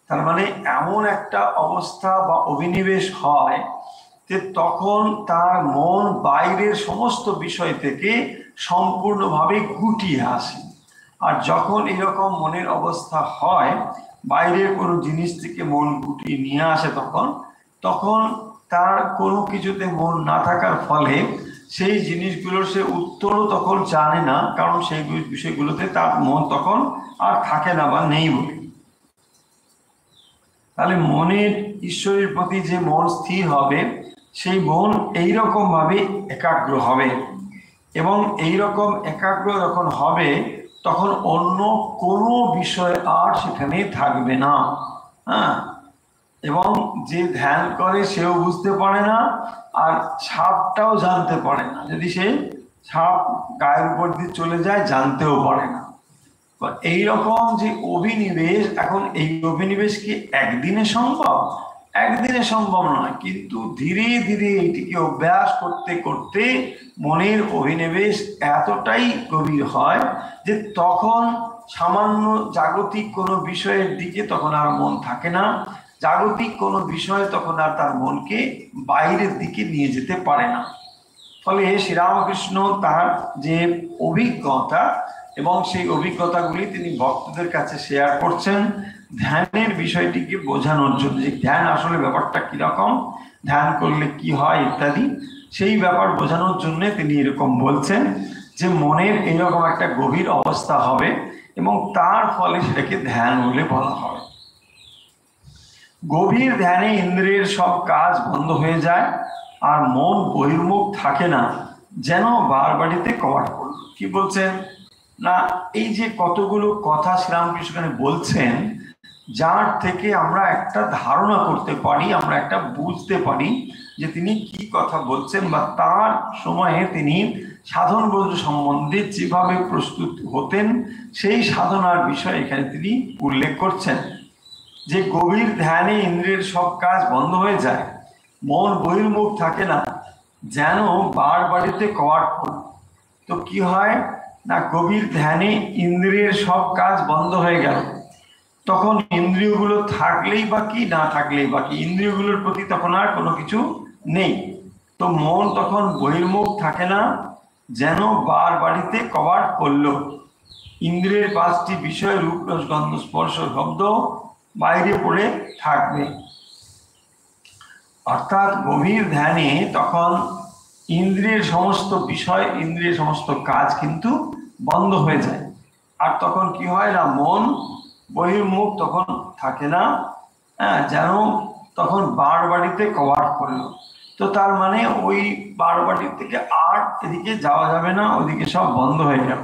তার মানে এমন একটা অবস্থা বা অভিনিবেশ হয় যে তখন তার মন বাইরের সমস্ত বিষয় থেকে সম্পূর্ণভাবে গুটিয়ে আসে। আর যখন এরকম মনের অবস্থা হয়, বাইরের কোনো জিনিস থেকে মন গুটিয়ে নিয়ে আসে, তখন তখন তার কোনো কিছুতে মন না থাকার ফলে সেই জিনিসগুলোর সে উত্তরও তখন জানে না, কারণ সেই বিষয়গুলোতে তার মন তখন আর থাকে না বা নেই বলে। তাহলে মনের ঈশ্বরের প্রতি যে মন স্থির হবে, সেই মন এইরকম ভাবে একাগ্র হবে, এবং এইরকম একাগ্র যখন হবে তখন অন্য কোনো বিষয় আর সেখানে থাকবে না। হ্যাঁ, এবং যে ধ্যান করে সেও বুঝতে পারে না, আর সাপটাও জানতে পারে না। যদি সে সাপ গায়ের উপর দিয়ে চলে যায়, জানতেও পারে না। এইরকম যে অভিনিবেশ, এখন এই অভিনিবেশ কি একদিনে সম্ভব? একদিনে সম্ভব নয়, কিন্তু ধীরে ধীরে এটিকে অভ্যাস করতে করতে মনের অভিনিবেশ এতটাই গভীর হয় যে তখন সামান্য জাগতিক কোনো বিষয়ের দিকে তখন আর মন থাকে না। জাগতিক কোনো বিষয় তখন আর তার মনকে বাইরের দিকে নিয়ে যেতে পারে না। ফলে শ্রীরামকৃষ্ণ তার যে অভিজ্ঞতা এবং সেই অভিজ্ঞতাগুলি তিনি ভক্তদের কাছে শেয়ার করছেন ধ্যানের বিষয়টিকে বোঝানোর জন্য, যে ধ্যান আসলে ব্যাপারটা কিরকম, ধ্যান করলে কি হয় ইত্যাদি, সেই ব্যাপার বোঝানোর জন্য তিনি এরকম বলছেন যে মনের এরকম একটা গভীর অবস্থা হবে এবং তার ফলে সেটাকে ধ্যান বলে বলা হবে। গভীর ধ্যানে ইন্দ্রিয়ের সব কাজ বন্ধ হয়ে যায় আর মন বহির্মুখ থাকে না, যেন বারবাড়িতে কবাট করল। কি বলছেন না, এই যে কতগুলো কথা শ্রীরামকৃষ্ণ বলছেন, যার থেকে আমরা একটা ধারণা করতে পারি, আমরা একটা বুঝতে পারি যে তিনি কি কথা বলছেন, বা তার সময়ে তিনি সাধন ব্রজ সম্বন্ধে যেভাবে প্রস্তুত হতেন সেই সাধনার বিষয় এখানে তিনি উল্লেখ করছেন। যে গভীর ধ্যানে ইন্দ্রিয়ের সব কাজ বন্ধ হয়ে যায়, মন বহির্মুখ থাকে না, যেন বারবাড়িতে কবাট পড়ল। তো কি হয় না, গভীর ধ্যানে ইন্দ্রিয়ের সব কাজ বন্ধ হয়ে গেল, তখন ইন্দ্রিয়গুলো থাকলেই বা কি, না থাকলেই বা কি, ইন্দ্রিয়গুলোর প্রতি তখন আর কোনো কিছু নেই। তো মন তখন বহির্মুখ থাকে না, যেন বারবাড়িতে কবাট পড়ল। ইন্দ্রিয়ের পাঁচটি বিষয় রূপ রস গন্ধ স্পর্শ শব্দ বাইরে পড়ে থাকবে। অর্থাৎ গভীর ধ্যানে তখন ইন্দ্রিয়ের সমস্ত বিষয়, ইন্দ্রিয়ের সমস্ত কাজ কিন্তু বন্ধ হয়ে যায়। আর তখন কি হয় না, মন বহির্মুখ তখন থাকে না, হ্যাঁ, যেন তখন বারবাড়িতে কবাট করলো। তো তার মানে ওই বারবাড়ির থেকে আর এদিকে যাওয়া যাবে না, ওইদিকে সব বন্ধ হয়ে গেল।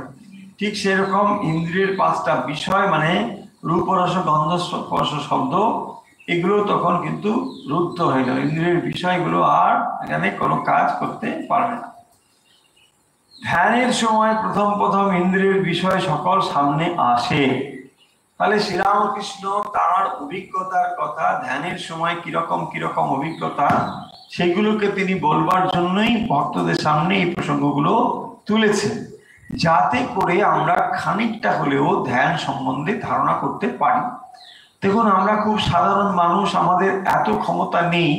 ঠিক সেরকম ইন্দ্রিয়ের পাঁচটা বিষয়, মানে রূপ রস গন্ধ স্পর্শ শব্দ, এগুলো তখন কিন্তু রুদ্ধ হয়ে গেল। ইন্দ্রিয়ের বিষয়গুলো আর এখানে কোনো কাজ করতে পারবে না। ধ্যানের সময় প্রথম প্রথম ইন্দ্রিয়ের বিষয় সকল সামনে আসে। তাহলে শ্রীরামকৃষ্ণ তার অভিজ্ঞতার কথা, ধ্যানের সময় কিরকম কিরকম অভিজ্ঞতা, সেগুলোকে তিনি বলবার জন্যই ভক্তদের সামনে এই প্রসঙ্গগুলো তুলেছেন, যাতে করে আমরা খানিকটা হলেও ধ্যান সম্বন্ধে ধারণা করতে পারি। দেখুন, আমরা খুব সাধারণ মানুষ, আমাদের এত ক্ষমতা নেই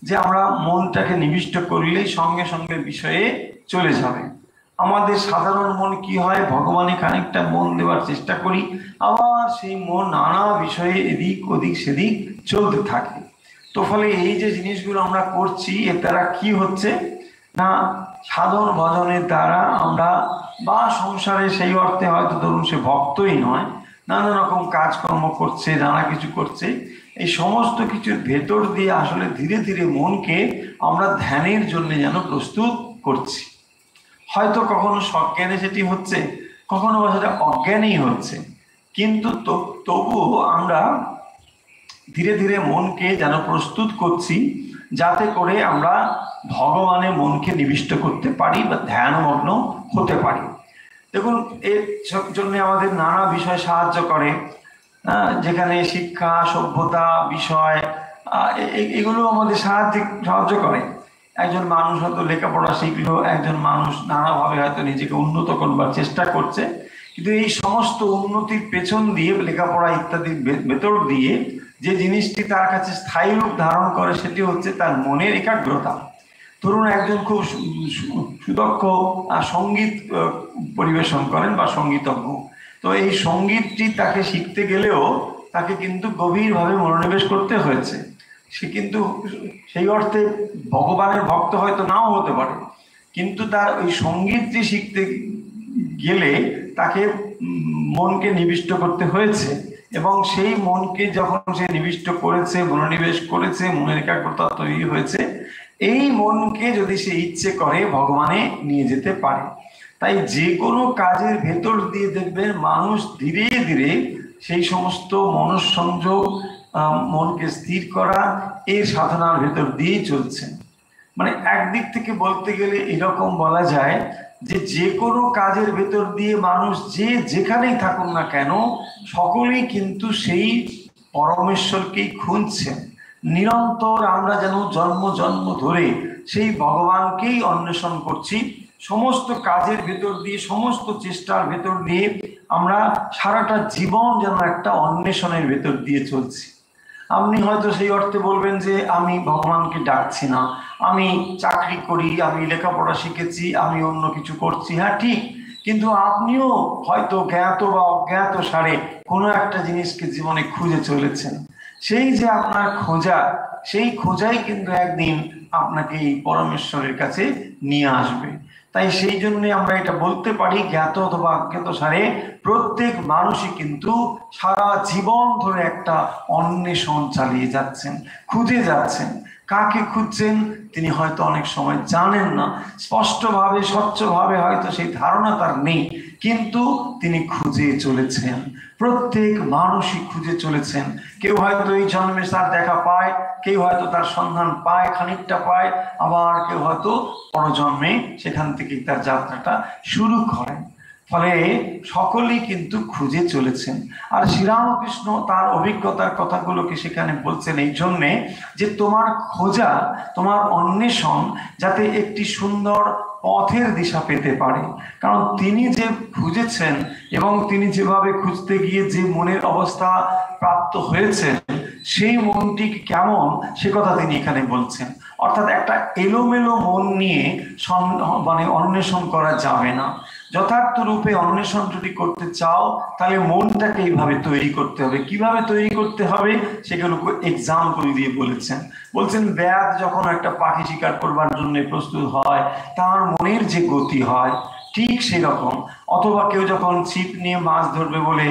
যে আমরা মনটাকে নিবিষ্ট করলেই সঙ্গে সঙ্গে বিষয়ে চলে যাবে। আমাদের সাধারণ মন কি হয়, ভগবানে খানিকটা মন দেওয়ার চেষ্টা করি, আবার সেই মন নানা বিষয়ে এদিক ওদিক সেদিক চলতে থাকে। তো ফলে এই যে জিনিসগুলো আমরা করছি, এর দ্বারা কি হচ্ছে না, সাধন ভজনের দ্বারা আমরা বা সংসারে সেই অর্থে হয়তো ধরুন সে ভক্তই নয়, নানা রকম কাজকর্ম করছে, নানা কিছু করছে, এই সমস্ত কিছুর ভেতর দিয়ে আসলে ধীরে ধীরে মনকে আমরা ধ্যানের জন্য যেন প্রস্তুত করছি। হয়তো কখনো সজ্ঞানে সেটি হচ্ছে, কখনো বা সেটা অজ্ঞানেই হচ্ছে, কিন্তু তবুও আমরা ধীরে ধীরে মনকে যেন প্রস্তুত করছি, যাতে করে আমরা ভগবানের মনকে নিবিষ্ট করতে পারি বা ধ্যানমগ্ন হতে পারি। দেখুন, এর জন্য আমাদের নানা বিষয় সাহায্য করে, যেখানে শিক্ষা, সভ্যতা বিষয়, এগুলো আমাদের সাহায্য করে। একজন মানুষ হয়তো লেখাপড়া শিখলো, একজন মানুষ নানাভাবে হয়তো নিজেকে উন্নত করবার চেষ্টা করছে, কিন্তু এই সমস্ত উন্নতির পেছন দিয়ে, লেখাপড়া ইত্যাদির ভেতর দিয়ে যে জিনিসটি তার কাছে স্থায়ী রূপ ধারণ করে সেটি হচ্ছে তার মনের একাগ্রতা। ধরুন একজন খুব সুদক্ষ সঙ্গীত পরিবেশন করেন বা সঙ্গীতজ্ঞ, তো এই সঙ্গীতটি তাকে শিখতে গেলেও তাকে কিন্তু গভীরভাবে মনোনিবেশ করতে হয়েছে। সে কিন্তু সেই অর্থে ভগবানের ভক্ত হয়তো নাও হতে পারে, কিন্তু তার ওই সঙ্গীতটি শিখতে গেলে তাকে মনকে নিবিষ্ট করতে হয়েছে, এবং সেই মনকে যখন সে নিবিষ্ট করেছে, মনোনিবেশ করেছে, মনের একাগ্রতা তৈরি হয়েছে, এই মনকে যদি সে ইচ্ছে করে ভগবানে নিয়ে যেতে পারে। তাই যে কোনো কাজের ভেতর দিয়ে দেখবেন মানুষ ধীরে ধীরে সেই সমস্ত মনঃসংযোগ, মনকে স্থির করা, এই সাধনার ভেতর দিয়েই চলছেন। মানে একদিক থেকে বলতে গেলে এরকম বলা যায় যে যে কোনো কাজের ভেতর দিয়ে মানুষ যে যেখানেই থাকুন না কেন, সকলেই কিন্তু সেই পরমেশ্বরকেই খুঁজছেন। নিরন্তর আমরা যেন জন্ম জন্ম ধরে সেই ভগবানকেই অন্বেষণ করছি। সমস্ত কাজের ভেতর দিয়ে, সমস্ত চেষ্টার ভেতর দিয়ে আমরা সারাটা জীবন যেন একটা অন্বেষণের ভেতর দিয়ে চলছি। আপনি হয়তো সেই অর্থে বলবেন যে আমি ভগবানকে ডাকছি না, আমি চাকরি করি, আমি লেখাপড়া শিখেছি, আমি অন্য কিছু করছি। হ্যাঁ ঠিক, কিন্তু আপনিও হয়তো জ্ঞাত বা অজ্ঞাত সারে কোনো একটা জিনিসকে জীবনে খুঁজে চলেছেন। সেই যে আপনার খোঁজা, সেই খোঁজাই কিন্তু একদিন আপনাকে এই পরমেশ্বরের কাছে নিয়ে আসবে। তাই সেই জন্য আমরা এটা বলতে পারি, জ্ঞাত অথবা অজ্ঞাত সারে প্রত্যেক মানুষই কিন্তু সারা জীবন ধরে একটা অন্বেষণ চালিয়ে যাচ্ছেন, খুঁজে যাচ্ছেন। কাকে খুঁজছেন তিনি হয়তো অনেক সময় জানেন না, স্পষ্টভাবে স্বচ্ছভাবে হয়তো সেই ধারণা তার নেই, কিন্তু তিনি খুঁজে চলেছেন। প্রত্যেক মানুষই খুঁজে চলেছেন। কেউ হয়তো এই জন্মে তার দেখা পায়, কেউ হয়তো তার সন্ধান পায়, খানিকটা পায়, আবার কেউ হয়তো পরজন্মে সেখান থেকে তার যাত্রাটা শুরু করেন। ফলে সকলেই কিন্তু খুঁজে চলেছেন। আর শ্রীরামকৃষ্ণ তার অভিজ্ঞতার কথাগুলোকে সেখানে বলছেন এই জন্যে যে তোমার খোঁজা, তোমার অন্বেষণ যাতে একটি সুন্দর পথের দিশা পেতে পারে। কারণ তিনি যে খুঁজেছেন এবং তিনি যেভাবে খুঁজতে গিয়ে যে মনের অবস্থা প্রাপ্ত হয়েছেন, সেই মনটি কেমন সে কথা তিনি এখানে বলছেন। অর্থাৎ একটা এলোমেলো মন নিয়ে মানে অন্বেষণ করা যাবে না। যথার্থ রূপে অন্বেষণ যদি করতে চাও তাহলে মনটাকে এইভাবে তৈরি করতে হবে। কিভাবে তৈরি করতে হবে সেগুলো এক্সাম্পল দিয়ে বলেছেন। বলছেন ব্যাধ যখন একটা পাখি শিকার করবার জন্য প্রস্তুত হয়, তার মনের যে গতি হয় ঠিক সেরকম। অথবা কেউ যখন ছিপ নিয়ে মাছ ধরবে বলে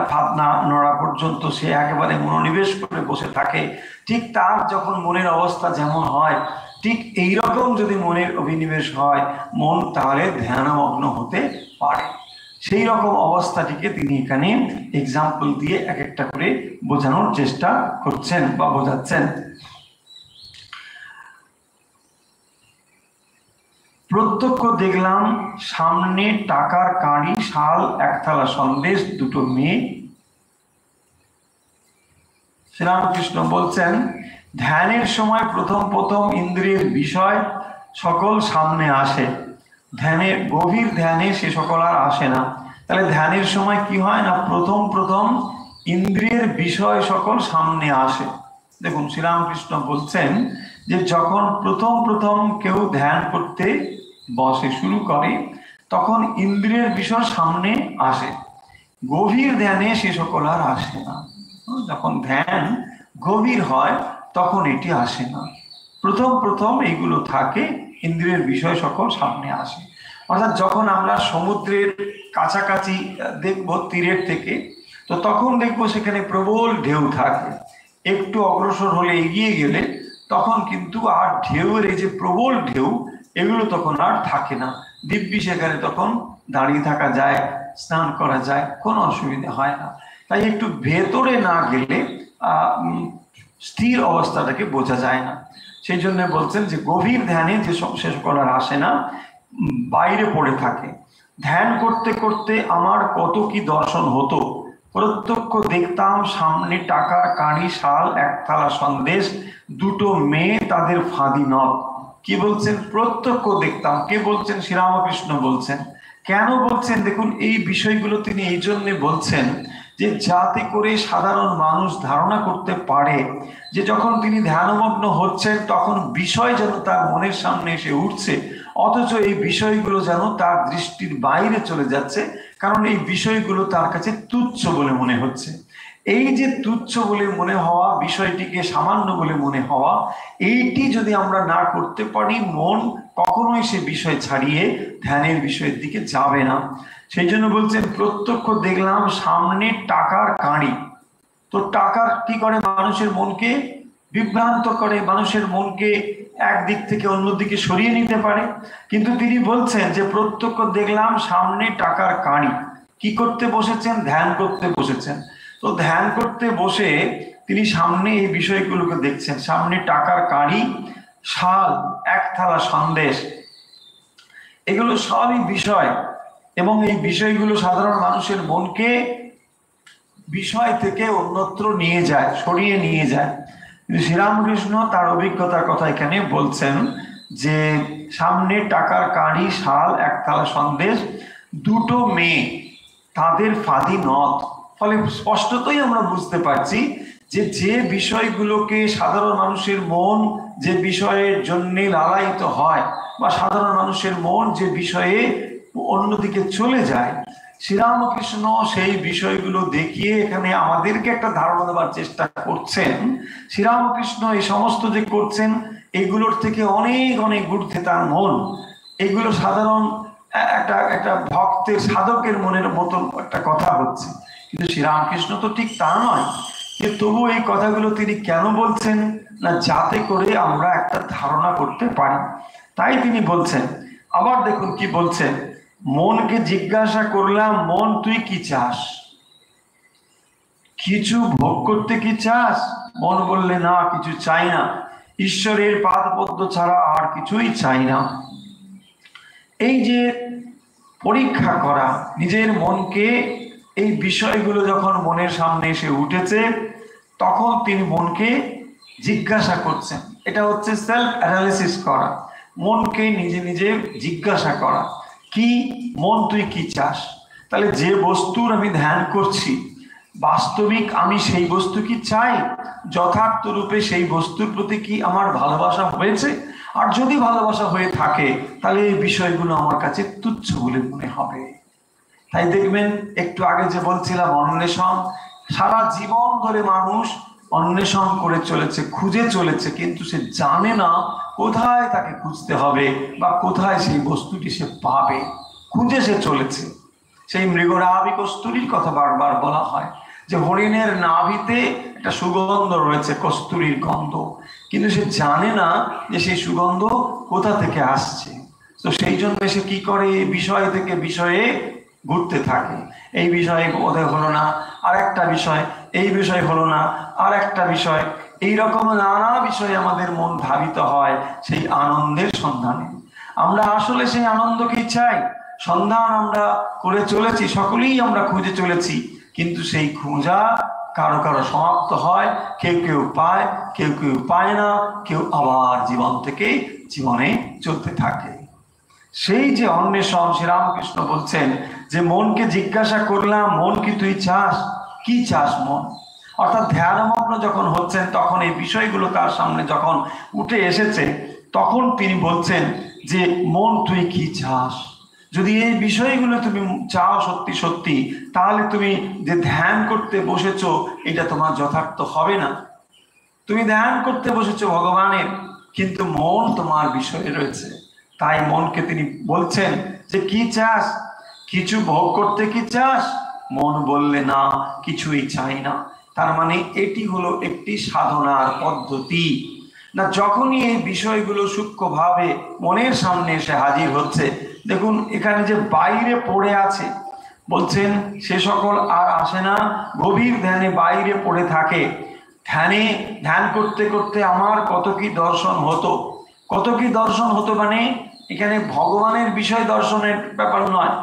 ফাতনা নড়া পর্যন্ত সে একেবারে মনোনিবেশ করে বসে থাকে, ঠিক তার যখন মনের অবস্থা যেমন হয়, ঠিক এইরকম যদি মনের অভিনিবেশ হয়, মন তাহলে ধ্যানমগ্ন হতে পারে। সেই রকম অবস্থাটিকে তিনি এখানে এক্সাম্পল দিয়ে এক একটা করে বোঝানোর চেষ্টা করছেন বা বোঝাচ্ছেন। প্রত্যক্ষ দেখলাম সামনে টাকার কাঁড়ি, শাল, একথালা সন্দেশ, দুটো মেয়ে। শ্রীরামকৃষ্ণ বলছেন ধ্যানের সময় প্রথম প্রথম ইন্দ্রিয়ের বিষয় সকল সামনে আসে, ধ্যানে গভীর ধ্যানে সে সকল আর আসে না। তাহলে ধ্যানের সময় কি হয় না, প্রথম প্রথম ইন্দ্রিয়ের বিষয় সকল সামনে আসে। দেখুন শ্রীরামকৃষ্ণ বলছেন যে যখন প্রথম প্রথম কেউ ধ্যান করতে বসে, শুরু করে, তখন ইন্দ্রিয়ের বিষয় সামনে আসে, গভীর ধ্যানে সে সকল আর আসে না। যখন ধ্যান গভীর হয় তখন এটি আসে না। প্রথম প্রথম এইগুলো থাকে, ইন্দ্রিয়ের বিষয় সকল সামনে আসে। অর্থাৎ যখন আমরা সমুদ্রের কাছাকাছি দেখব তীরের থেকে, তো তখন দেখবো সেখানে প্রবল ঢেউ থাকে। একটু অগ্রসর হলে, এগিয়ে গেলে তখন কিন্তু আর ঢেউয়ের এই যে প্রবল ঢেউ, এগুলো তখন আর থাকে না। দিব্যি সেখানে তখন দাঁড়িয়ে থাকা যায়, স্নান করা যায়, কোনো অসুবিধা হয় না। তাই একটু ভেতরে না গেলে স্থির অবস্থাটাকে বোঝা যায় না। সেই জন্য বলছেন যে গভীর ধ্যানে যে সে সকল আর আসে না, বাইরে পড়ে থাকে। ধ্যান করতে করতে আমার কত কি দর্শন হতো, প্রত্যক্ষ দেখতাম সামনে টাকার কাঁড়ি, শাল, একথালা সন্দেশ, দুটো মেয়ে, তাদের ফাঁদি নখ। কি বলছেন? প্রত্যক্ষ দেখতাম। কে বলছেন? শ্রীরামকৃষ্ণ বলছেন। কেন বলছেন? দেখুন এই বিষয়গুলো তিনি এই জন্য বলছেন যে যাতে করে সাধারণ মানুষ ধারণা করতে পারে যে যখন তিনি ধ্যানমগ্ন হচ্ছেন তখন বিষয় যেন তার মনের সামনে এসে উঠছে, অথচ এই বিষয়গুলো যেন তার দৃষ্টির বাইরে চলে যাচ্ছে, কারণ এই বিষয়গুলো তার কাছে তুচ্ছ বলে মনে হচ্ছে। এই যে তুচ্ছ বলে মনে হওয়া, বিষয়টিকে সামান্য বলে মনে হওয়া, এইটি যদি আমরা না করতে পারি, মন কখনোই সে বিষয় ছাড়িয়ে ধ্যানের বিষয়ের দিকে যাবে না। সেই জন্য বলছেন প্রত্যক্ষ দেখলাম সামনে টাকার কাঁড়ি। তো টাকার কি করে? মানুষের মনকে বিভ্রান্ত করে, মানুষের মনকে একদিক থেকে অন্যদিকে সরিয়ে নিতে পারে। কিন্তু তিনি বলছেন যে প্রত্যক্ষ দেখলাম সামনে টাকার কাঁড়ি। কি করতে বসেছেন? ধ্যান করতে বসেছেন। তো ধ্যান করতে বসে তিনি সামনে এই বিষয়গুলোকে দেখছেন, সামনে টাকার কাঁড়ি, শাল, এক থালা সন্দেশ, এগুলো সবই বিষয়, এবং এই বিষয়গুলো সাধারণ মানুষের মনকে বিষয় থেকে অন্যত্র নিয়ে যায়, সরিয়ে নিয়ে যায়। কিন্তু শ্রীরামকৃষ্ণ তার অভিজ্ঞতার কথা এখানে বলছেন যে সামনে টাকার কাঁড়ি, শাল, এক থালা সন্দেশ, দুটো মেয়ে, তাদের ফাঁদি নথ। ফলে স্পষ্টতই আমরা বুঝতে পারছি যে যে বিষয়গুলোকে সাধারণ মানুষের মন যে বিষয়ের জন্য লালায়িত হয়, বা সাধারণ মানুষের মন যে বিষয়ে অন্যদিকে চলে যায়, শ্রীরামকৃষ্ণ সেই বিষয়গুলো দেখিয়ে এখানে আমাদেরকে একটা ধারণা দেওয়ার চেষ্টা করছেন। শ্রীরামকৃষ্ণ এই সমস্ত যে করছেন, এগুলোর থেকে অনেক অনেক ঊর্ধ্বে তার মন। এগুলো সাধারণ একটা একটা ভক্তের, সাধকের মনের মতন একটা কথা হচ্ছে, কিন্তু শ্রীরামকৃষ্ণ তো ঠিক তা নয়। যে তবু এই কথাগুলো তিনি কেন বলছেন না? যাতে করে আমরা একটা ধারণা করতে পারি, তাই তিনি বলছেন। আবার দেখুন কি বলছেন, মনকে জিজ্ঞাসা করলাম, মন তুই কি চাস? কিছু ভোগ করতে কি চাস? মন বললে না, কিছু চাই না, ঈশ্বরের পাদপদ্ম ছাড়া আর কিছুই চাই না। এই যে পরীক্ষা করা নিজের মনকে, এই বিষয়গুলো যখন মনের সামনে এসে উঠেছে তখন তিনি মনকে জিজ্ঞাসা করছেন। এটা হচ্ছে সেলফ অ্যানালিসিস করা, মনকে নিজে নিজে জিজ্ঞাসা করা। কি? মন তুই কি চাস? তাহলে যে বস্তুর আমি ধ্যান করছি, বাস্তবিক আমি সেই বস্তু কি চাই? যথার্থ রূপে সেই বস্তুর প্রতি কি আমার ভালোবাসা হয়েছে? আর যদি ভালোবাসা হয়ে থাকে তাহলে এই বিষয়গুলো আমার কাছে তুচ্ছ বলে মনে হবে। তাই দেখবেন একটু আগে যে বলছিলাম অন্বেষণ, সারা জীবন ধরে মানুষ অন্বেষণ করে চলেছে, খুঁজে চলেছে, কিন্তু সে জানে না কোথায় তাকে খুঁজতে হবে বা কোথায় সেই বস্তুটি সে পাবে। খুঁজে সে চলেছে। সেই মৃগনাভি কস্তুরীর কথা বারবার বলা হয় যে হরিণের নাভিতে একটা সুগন্ধ রয়েছে, কস্তুরীর গন্ধ, কিন্তু সে জানে না যে সেই সুগন্ধ কোথা থেকে আসছে। তো সেই জন্য সে কি করে? বিষয় থেকে বিষয়ে ঘুরতে থাকে। এই বিষয়ে বোধহয় হলো না, আর একটা বিষয়, এই বিষয় হলো না, আর একটা বিষয়, এইরকম নানা বিষয়ে আমাদের মন ধাবিত হয় সেই আনন্দের সন্ধানে। আমরা আসলে সেই আনন্দকেই চাই। সন্ধান আমরা করে চলেছি, সকলেই আমরা খুঁজে চলেছি, কিন্তু সেই খোঁজা কারো কারো সমাপ্ত হয়, কেউ কেউ পায়, কেউ কেউ পায় না, কেউ আবার জীবন থেকে জীবনে চলতে থাকে। সেই যে অন্বেষণ, শ্রীরামকৃষ্ণ বলছেন যে মনকে জিজ্ঞাসা করলাম, মন কি তুই চাস? কি চাস মন? অর্থাৎ ধ্যানমগ্ন যখন হচ্ছেন তখন এই বিষয়গুলো তার সামনে যখন উঠে এসেছে, তখন তিনি বলছেন যে মন তুই কি চাস? যদি এই বিষয়গুলো তুমি চাও সত্যি সত্যি, তাহলে তুমি যে ধ্যান করতে বসেছো এটা তোমার যথার্থ হবে না। তুমি ধ্যান করতে বসেছো ভগবানের, কিন্তু মন তোমার বিষয়ে রয়েছে। তাই মনকে তিনি বলছেন যে কি চাস? কিছু ভোগ করতে কি চাস? মন বললে না, কিছুই চাই না। তার মানে এটি হলো একটি সাধনার পদ্ধতি। না, যখনই এই বিষয়গুলো সূক্ষ্মভাবে মনের সামনে এসে হাজির হচ্ছে, দেখুন এখানে যে বাইরে পড়ে আছে বলছেন সে সকল আর আসে না, গভীর ধ্যানে বাইরে পড়ে থাকে। ধ্যান করতে করতে আমার কত কি দর্শন হতো। কত কি দর্শন হতো মানে এখানে ভগবানের বিষয় দর্শনের ব্যাপার নয়,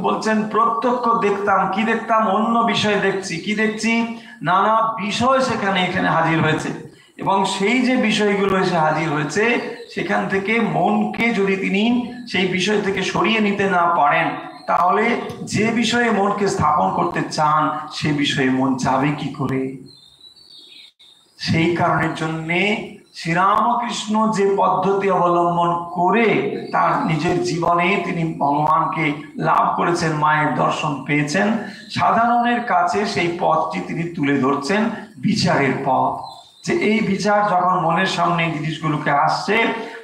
বলছেন প্রত্যক্ষ দেখতাম। কি দেখতাম? অন্য বিষয় দেখছি। কি দেখছি? নানা বিষয় এখানে হাজির হয়েছে, এবং সেই যে বিষয়গুলো এসে হাজির হয়েছে সেখান থেকে মনকে যদি তিনি সেই বিষয় থেকে সরিয়ে নিতে না পারেন, তাহলে যে বিষয়ে মনকে স্থাপন করতে চান সে বিষয়ে মন যাবে কি করে? সেই কারণের জন্যে শ্রীরামকৃষ্ণ যে পদ্ধতি অবলম্বন করে তার নিজের জীবনে তিনি ভগবানকে লাভ করেছেন, মায়ের দর্শন পেয়েছেন, সাধারণের কাছে সেই পথটি তিনি তুলে ধরছেন, বিচারের পথ। যে এই বিচার যখন মনের সামনে জিনিসগুলোকে আসছে,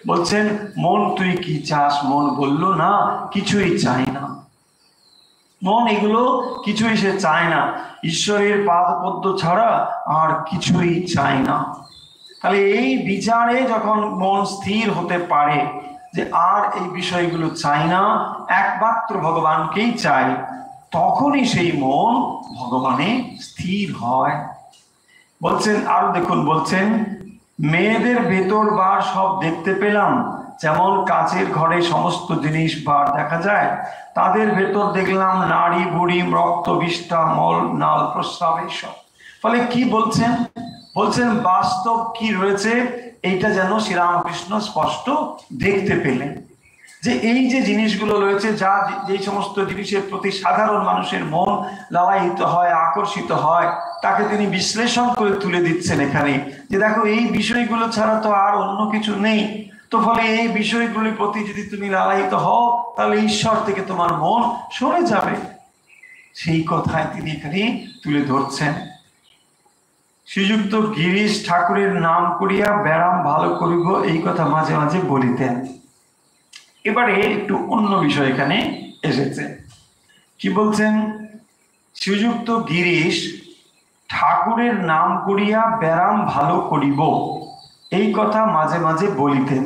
বলছেন মন তুই কি চাস? মন বলল না, কিছুই চাই না। মন এগুলো কিছুই সে চায় না, ঈশ্বরের পাদপদ্ম ছাড়া আর কিছুই চায় না। তাহলে এই বিচারে যখন মন স্থির হতে পারে যে আর এই বিষয়গুলো চাই না, একমাত্র ভগবানকেই চাই, তখনই সেই মন ভগবানে স্থির হয়। বলছেন আরো দেখুন, বলছেন মেয়েদের ভেতর বার সব দেখতে পেলাম, যেমন কাচের ঘরে সমস্ত জিনিস বার দেখা যায়, তাদের ভেতর দেখলাম নাড়ি বুড়ি রক্ত বিষ্ঠা মল নাল প্রস্রাব এইসব। ফলে কি বলছেন? বলছেন বাস্তব কি রয়েছে এইটা যেন শ্রীরামকৃষ্ণ স্পষ্ট দেখতে পেলেন, যে এই যে জিনিসগুলো রয়েছে, যা যে সমস্ত জিনিসের প্রতি সাধারণ মানুষের মন লালায়িত হয়, আকর্ষিত হয়, তাকে তিনি বিশ্লেষণ করে তুলে দিচ্ছেন এখানে, যে দেখো এই বিষয়গুলো ছাড়া তো আর অন্য কিছু নেই। তো ফলে এই বিষয়গুলির প্রতি যদি তুমি লালায়িত হও, তাহলে ঈশ্বর থেকে তোমার মন সরে যাবে। সেই কথায় তিনি এখানে তুলে ধরছেন। শ্রীযুক্ত গিরিশ ঠাকুরের নাম করিয়া ব্যারাম ভালো করিব, এই কথা মাঝে মাঝে বলিতেন। এবারে একটু অন্য বিষয় এখানে এসেছে। কি বলছেন? শ্রীযুক্ত গিরিশ ঠাকুরের নাম করিয়া ব্যারাম ভালো করিব, এই কথা মাঝে মাঝে বলিতেন।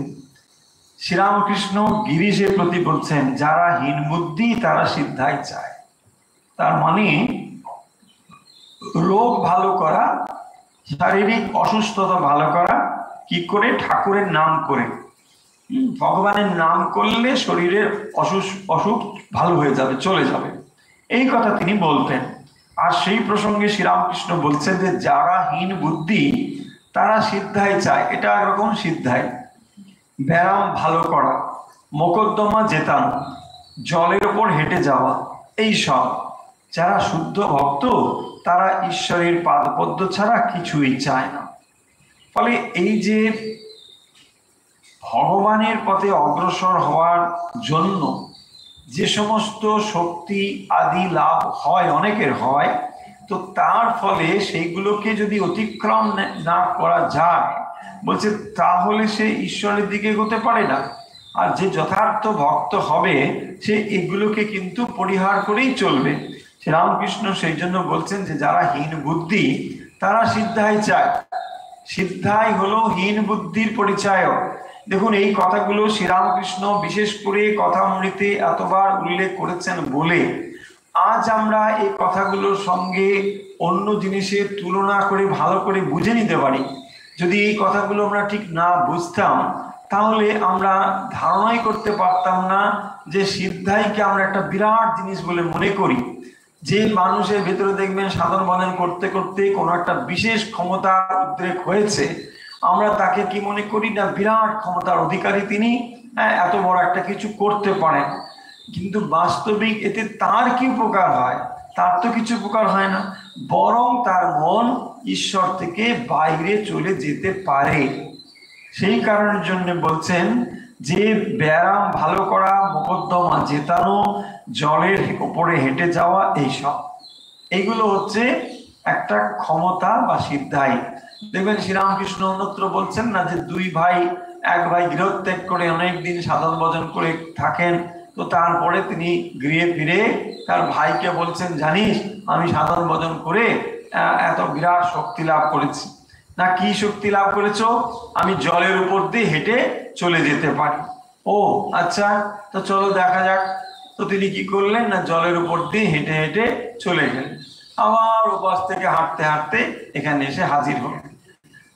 শ্রীরামকৃষ্ণ গিরিশের প্রতি বলছেন যারা হীন বুদ্ধি তারা সিদ্ধাই চায়। তার মানে রোগ ভালো করা, শারীরিক অসুস্থতা ভালো করা কি করে? ঠাকুরের নাম করে। ভগবানের নাম করলে শরীরের অসুখ ভালো হয়ে যাবে, চলে যাবে, এই কথা তিনি বলতেন। আর সেই প্রসঙ্গে শ্রীরামকৃষ্ণ বলছেন যে যারা হীন বুদ্ধি তারা সিদ্ধাই চায়, এটা একরকম সিদ্ধাই। ব্যায়াম ভালো করা, মোকদ্দমা জেতানো, জলের ওপর হেঁটে যাওয়া, এই সব। যারা শুদ্ধ ভক্ত তারা ঈশ্বরের পাদপদ্ম ছাড়া কিছুই চায় না। ফলে এই যে ভগবানের পথে অগ্রসর হওয়ার জন্য যে সমস্ত শক্তি আদি লাভ হয়, অনেকের হয়, তো তার ফলে সেইগুলোকে যদি অতিক্রম না করা যায়, বলছে তাহলে সে ঈশ্বরের দিকে এগোতে পারে না। আর যে যথার্থ ভক্ত হবে সে এগুলোকে কিন্তু পরিহার করেই চলবে। শ্রীরামকৃষ্ণ সেই জন্য বলছেন যে যারা হীন বুদ্ধি তারা সিদ্ধাই চায়। সিদ্ধাই হলো হীন বুদ্ধির পরিচয়। দেখুন এই কথাগুলো শ্রীরামকৃষ্ণ বিশেষ করে কথামৃতে এতবার উল্লেখ করেছেন বলে আজ আমরা এই কথাগুলোর সঙ্গে অন্য জিনিসের তুলনা করে ভালো করে বুঝে নিতে পারি। যদি এই কথাগুলো আমরা ঠিক না বুঝতাম তাহলে আমরা ধারণাই করতে পারতাম না যে সিদ্ধাইকে আমরা একটা বিরাট জিনিস বলে মনে করি। যে মানুষের ভেতরে দেখবেন সাধন বন্ধন করতে করতে কোনো একটা বিশেষ ক্ষমতার উদ্রেক হয়েছে, আমরা তাকে কি মনে করি না বিরাট ক্ষমতার অধিকারী তিনি, এত বড় একটা কিছু করতে পারেন। কিন্তু বাস্তবিক এতে তার কি উপকার হয়? তার তো কিছু উপকার হয় না, বরং তার মন ঈশ্বর থেকে বাইরে চলে যেতে পারে। সেই কারণের জন্য বলছেন যে ব্যায়াম ভালো করা, মোকদ্দমা জেতানো, জলের উপরে হেঁটে যাওয়া, এইসব এইগুলো হচ্ছে একটা ক্ষমতা বা সিদ্ধাই। দেখবেন শ্রীরামকৃষ্ণ অন্যত্র বলছেন না যে দুই ভাই, এক ভাই গৃহত্যাগ করে অনেকদিন সাধন ভজন করে থাকেন, তো তারপরে তিনি গৃহে ফিরে তার ভাইকে বলছেন জানিস আমি সাধন ভজন করে এত বিরাট শক্তি লাভ করেছি। না কি শক্তি লাভ করেছো? আমি জলের উপর দিয়ে হেঁটে চলে যেতে পারি। ও আচ্ছা, তো চলো দেখা যাক। তো তিনি কি করলেন না জলের উপর দিয়ে হেঁটে হেঁটে চলে গেলেন, আবার ওপাশ থেকে হাঁটতে হাঁটতে এখানে এসে হাজির হলেন।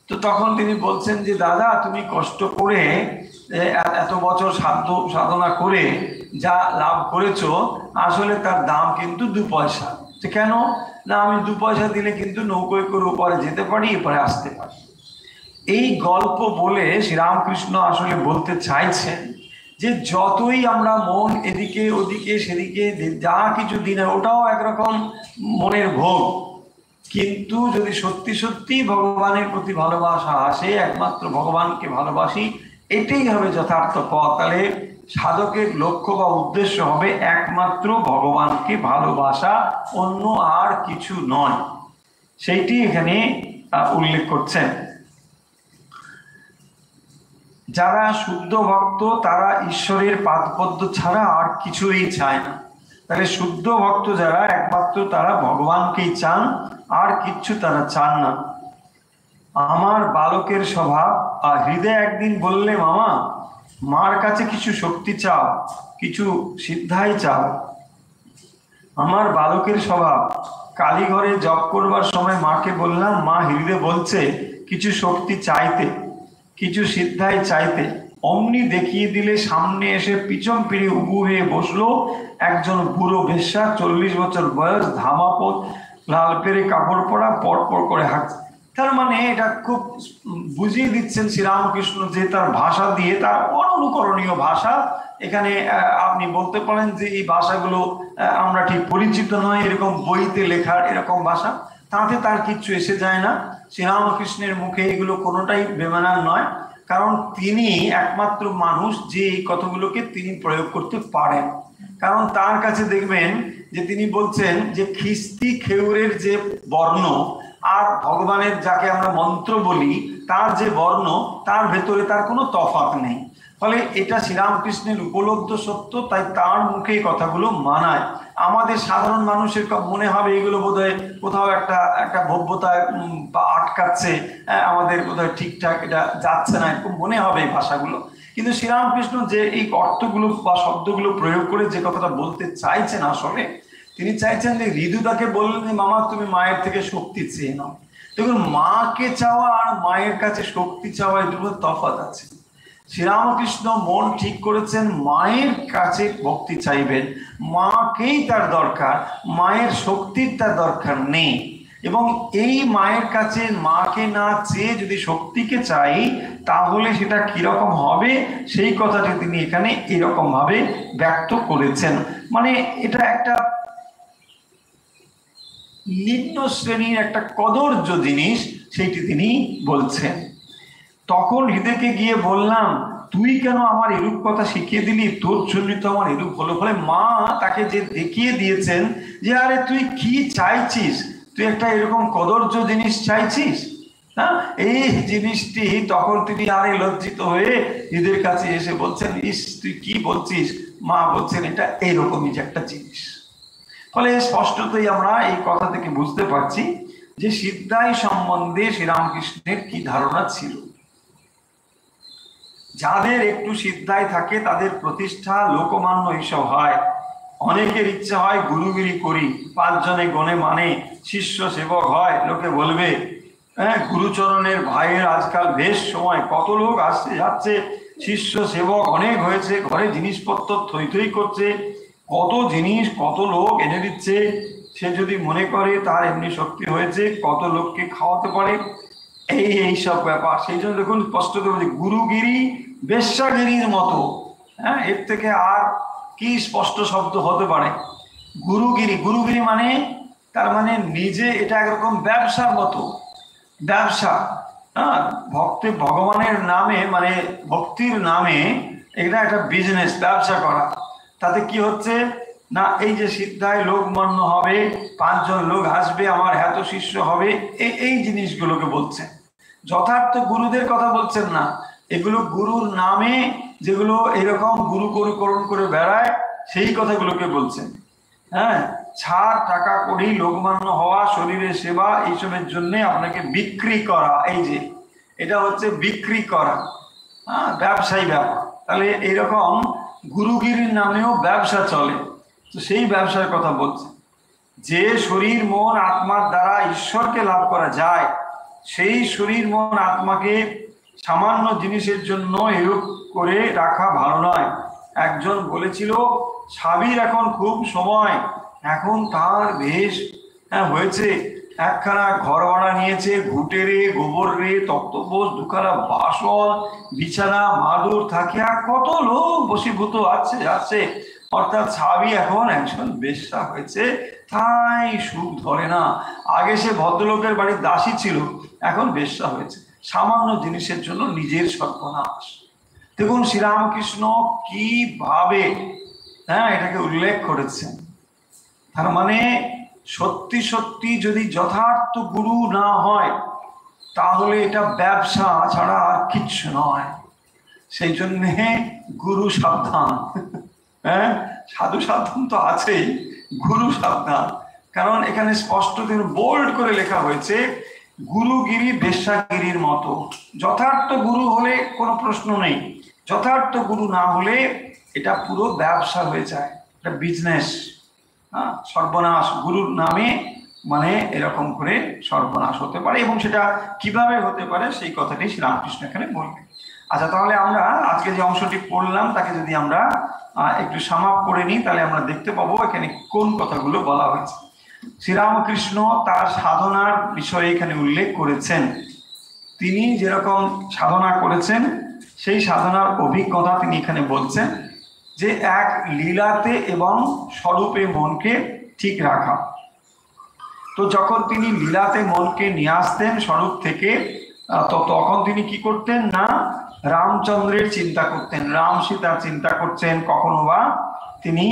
তো তখন তিনি বলছেন যে দাদা তুমি কষ্ট করে এত বছর সাধনা করে যা লাভ করেছো আসলে তার দাম কিন্তু 2 পয়সা। যে কেন? না আমি 2 পয়সা দিলে কিন্তু নৌকোয় করে উপরে যেতে পারি, এপারে আসতে পারি। এই গল্প বলে শ্রীরামকৃষ্ণ আসলে বলতে চাইছেন যে যতই আমরা মন এদিকে ওদিকে সেদিকে যা কিছু দিনে ওটাও একরকম মনের ভোগ, কিন্তু যদি সত্যি সত্যি ভগবানের প্রতি ভালোবাসা আসে, একমাত্র ভগবানকে ভালোবাসি, এটাই হবে যথার্থ পথ। তাহলে সাধকের লক্ষ্য বা উদ্দেশ্য হবে একমাত্র ভগবানকে ভালোবাসা, অন্য আর কিছু নয়। সেইটি এখানে উল্লেখ করছেন। যারা শুদ্ধ ভক্ত তারা ঈশ্বরের পাদপদ্ম ছাড়া আর কিছুই চায় না। তাহলে শুদ্ধ ভক্ত যারা, একমাত্র তারা ভগবানকেই চান, আর কিচ্ছু তারা চান না। আমার বালকের স্বভাব, আর হৃদয় একদিন বললে মামা মার কাছে কিছু শক্তি চাও, কিছু সিদ্ধাই চাও। আমার বালকের স্বভাব, কালীঘরে জপ করবার সময় মাকে বললাম, মা হৃদয় বলছে কিছু শক্তি চাইতে, কিছু সিদ্ধাই চাইতে। অমনি দেখিয়ে দিলে সামনে এসে পিছন ফিরে উবু হয়ে বসলো একজন বুড়ো বেশ্যা, 40 বছর বয়স, ধামাপোত, লাল পেরে কাপড় পরা, পরপর করে হাঁটছে। তার মানে এটা খুব বুঝিয়ে দিচ্ছেন শ্রীরামকৃষ্ণ যে তার ভাষা দিয়ে, তার অনুকরণীয় ভাষা। এখানে আপনি বলতে পারেন যে এই ভাষাগুলো আমরা ঠিক পরিচিত নয়, এরকম বইতে লেখার এরকম ভাষা, তাতে তার কিচ্ছু এসে যায় না। শ্রীরামকৃষ্ণের মুখে এগুলো কোনোটাই বেমানান নয়, কারণ তিনি একমাত্র মানুষ যে এই কথাগুলোকে তিনি প্রয়োগ করতে পারেন। কারণ তার কাছে দেখবেন যে তিনি বলছেন যে খিস্তি খেউরের যে বর্ণ আর ভগবানের যাকে আমরা মন্ত্র বলি তার যে বর্ণ, তার ভেতরে তার কোনো তফাৎ নেই। ফলে এটা শ্রীরামকৃষ্ণের উপলব্ধ সত্য, তাই তার মুখে এই কথাগুলো মানায়। আমাদের সাধারণ মানুষের মনে হবে এগুলো বোধহয় কোথাও একটা ভব্যতায় আটকাচ্ছে, আমাদের বোধহয় ঠিকঠাক এটা যাচ্ছে না, এরকম মনে হবে এই ভাষাগুলো। কিন্তু শ্রীরামকৃষ্ণ যে এই অর্থগুলো বা শব্দগুলো প্রয়োগ করে যে কথাটা বলতে চাইছেন, আসলে তিনি চাইছেন যে ঋদুদাকে বললেন যে মামা তুমি মায়ের থেকে শক্তি চেয়ে নাও। দেখুন, মাকে চাওয়া আর মায়ের কাছে শক্তি চাওয়া এই দুটো তফাৎ আছে। শ্রীরামকৃষ্ণ মন ঠিক করেছেন মায়ের কাছে ভক্তি চাইবেন, মাকেই তার দরকার, মায়ের শক্তির তার দরকার নেই। এবং এই মায়ের কাছে মাকে না চেয়ে যদি শক্তিকে চাই, তাহলে সেটা কিরকম হবে সেই কথাটি তিনি এখানে এরকম ভাবে ব্যক্ত করেছেন। মানে এটা একটা নিম্ন শ্রেণীর একটা কদর্য জিনিস, সেইটি তিনি বলছেন। তখন হৃদয়কে গিয়ে বললাম, তুই কেন আমার এরূপ কথা শিখিয়ে দিলি, তোর জন্য তো আমার এরূপ হলো। ফলে মা তাকে যে দেখিয়ে দিয়েছেন যে আরে তুই কি চাইছিস, তুই একটা এরকম কদর্য জিনিস চাইছিস। হ্যাঁ, এই জিনিসটি তখন তিনি আরে লজ্জিত হয়ে হৃদয়ের কাছে এসে বলছেন, ইস তুই কি বলছিস। মা বলছেন এটা এইরকমই যে একটা জিনিস। ফলে স্পষ্টতই আমরা এই কথা থেকে বুঝতে পারছি যে সিদ্ধাই সম্বন্ধে শ্রীরামকৃষ্ণের কি ধারণা ছিল। যাদের একটু সিদ্ধাই থাকে তাদের প্রতিষ্ঠা লোকমান্য এইসব হয়। অনেকের ইচ্ছা হয় গুরুগিরি করি, 5 জনে গণে মানে শিষ্য সেবক হয়, লোকে বলবে হ্যাঁ গুরুচরণের ভাইয়ের আজকাল বেশ সময়, কত লোক আসছে যাচ্ছে, শিষ্য সেবক অনেক হয়েছে, ঘরে জিনিসপত্র থই থই করছে, কত জিনিস কত লোক এনে দিচ্ছে। সে যদি মনে করে তার এমনি শক্তি হয়েছে, কত লোককে খাওয়াতে পারে, এইসব ব্যাপার। সেই জন্য দেখুন স্পষ্ট করে বলছি, গুরুগিরি বেশ্যাগিরির মতো। হ্যাঁ, এর থেকে আর কি স্পষ্ট শব্দ হতে পারে। গুরুগিরি, গুরুগিরি মানে তার মানে নিজে এটা একরকম ব্যবসার মতো, ব্যবসা। হ্যাঁ, ভক্তি ভগবানের নামে মানে ভক্তির নামে এটা একটা বিজনেস, ব্যবসা করা। তাতে কি হচ্ছে না, এই যে সিদ্ধায় লোক মান্য হবে, 5 জন লোক আসবে, আমার এত শিষ্য হবে, এই জিনিসগুলোকে বলছেন। যথার্থ গুরুদের কথা বলছেন না, এগুলো গুরুর নামে যেগুলো এরকম গুরু করুকরণ করে বেড়ায় সেই কথাগুলোকে বলছেন। হ্যাঁ, ছাড় টাকা করি, লোকমান্য হওয়া, শরীরের সেবা, এইসবের জন্য আপনাকে বিক্রি করা, এই যে এটা হচ্ছে বিক্রি করা। হ্যাঁ, ব্যবসায়ী ব্যাপার। তাহলে এইরকম গুরুগিরির নামেও ব্যবসা চলে। তো সেই ব্যবসার কথা বলছে। যে শরীর মন আত্মার দ্বারা ঈশ্বরকে লাভ করা যায়, সেই শরীর মন আত্মাকে সামান্য জিনিসের জন্য এরূপ করে রাখা ভালো নয়। একজন বলেছিল স্বামীর এখন খুব সময়, এখন তার বেশ হয়েছে, একখানা ঘর ভাড়া নিয়েছে, ঘুটে রে, গোবর রে, তক্তপোষ, দুখানা বাসন, বিছানা, মাদুর থাকে, আর কত লোক বশীভূত আছে। অর্থাৎ স্বামী এখন একজন বেশ্যা হয়েছে, তাই সুখ ধরে না। আগে সে ভদ্রলোকের বাড়ির দাসী ছিল, এখন বেশ্যা হয়েছে। সামান্য জিনিসের জন্য নিজের সর্বনাশ। দেখুন শ্রীরামকৃষ্ণ কিভাবে এটাকে উল্লেখ করেছেন। তার মানে সত্যি সত্যি যদি যথার্থ গুরু না হয়, তাহলে এটা ব্যবসা ছাড়া আর কিচ্ছু নয়। সেই জন্যে গুরু সাবধান। সাধু সাবধান তো আছেই, গুরু সাবধান। কারণ এখানে স্পষ্ট বোল্ড করে লেখা হয়েছে, গুরুগিরি বেশ্যাগিরির মতো। যথার্থ গুরু হলে কোনো প্রশ্ন নেই, যথার্থ গুরু না হলে এটা পুরো ব্যবসা হয়ে যায়, এটা বিজনেস। সর্বনাশ গুরুর নামে মানে এরকম করে সর্বনাশ হতে পারে, এবং সেটা কিভাবে হতে পারে সেই কথাটি শ্রীরামকৃষ্ণ এখানে বলবেন। আচ্ছা, তাহলে আমরা আজকে যে অংশটি পড়লাম তাকে যদি আমরা একটু সামাপ করে নিই, তাহলে আমরা দেখতে পাবো এখানে কোন কথাগুলো বলা হয়েছে। শ্রীরামকৃষ্ণ তার সাধনার বিষয়ে এখানে উল্লেখ করেছেন। তিনি যেরকম সাধনা করেছেন সেই সাধনার অভিজ্ঞতা তিনি এখানে বলছেন, যে এক লীলাতে এবং স্বরূপে মনকে ঠিক রাখা। তো যখন তিনি লীলাতে মনকে নিয়ে আসতেন স্বরূপ থেকে, তো তখন তিনি কি করতেন না, রামচন্দ্রের চিন্তা করতেন, রাম সীতার চিন্তা করছেন, কখনো বা তিনি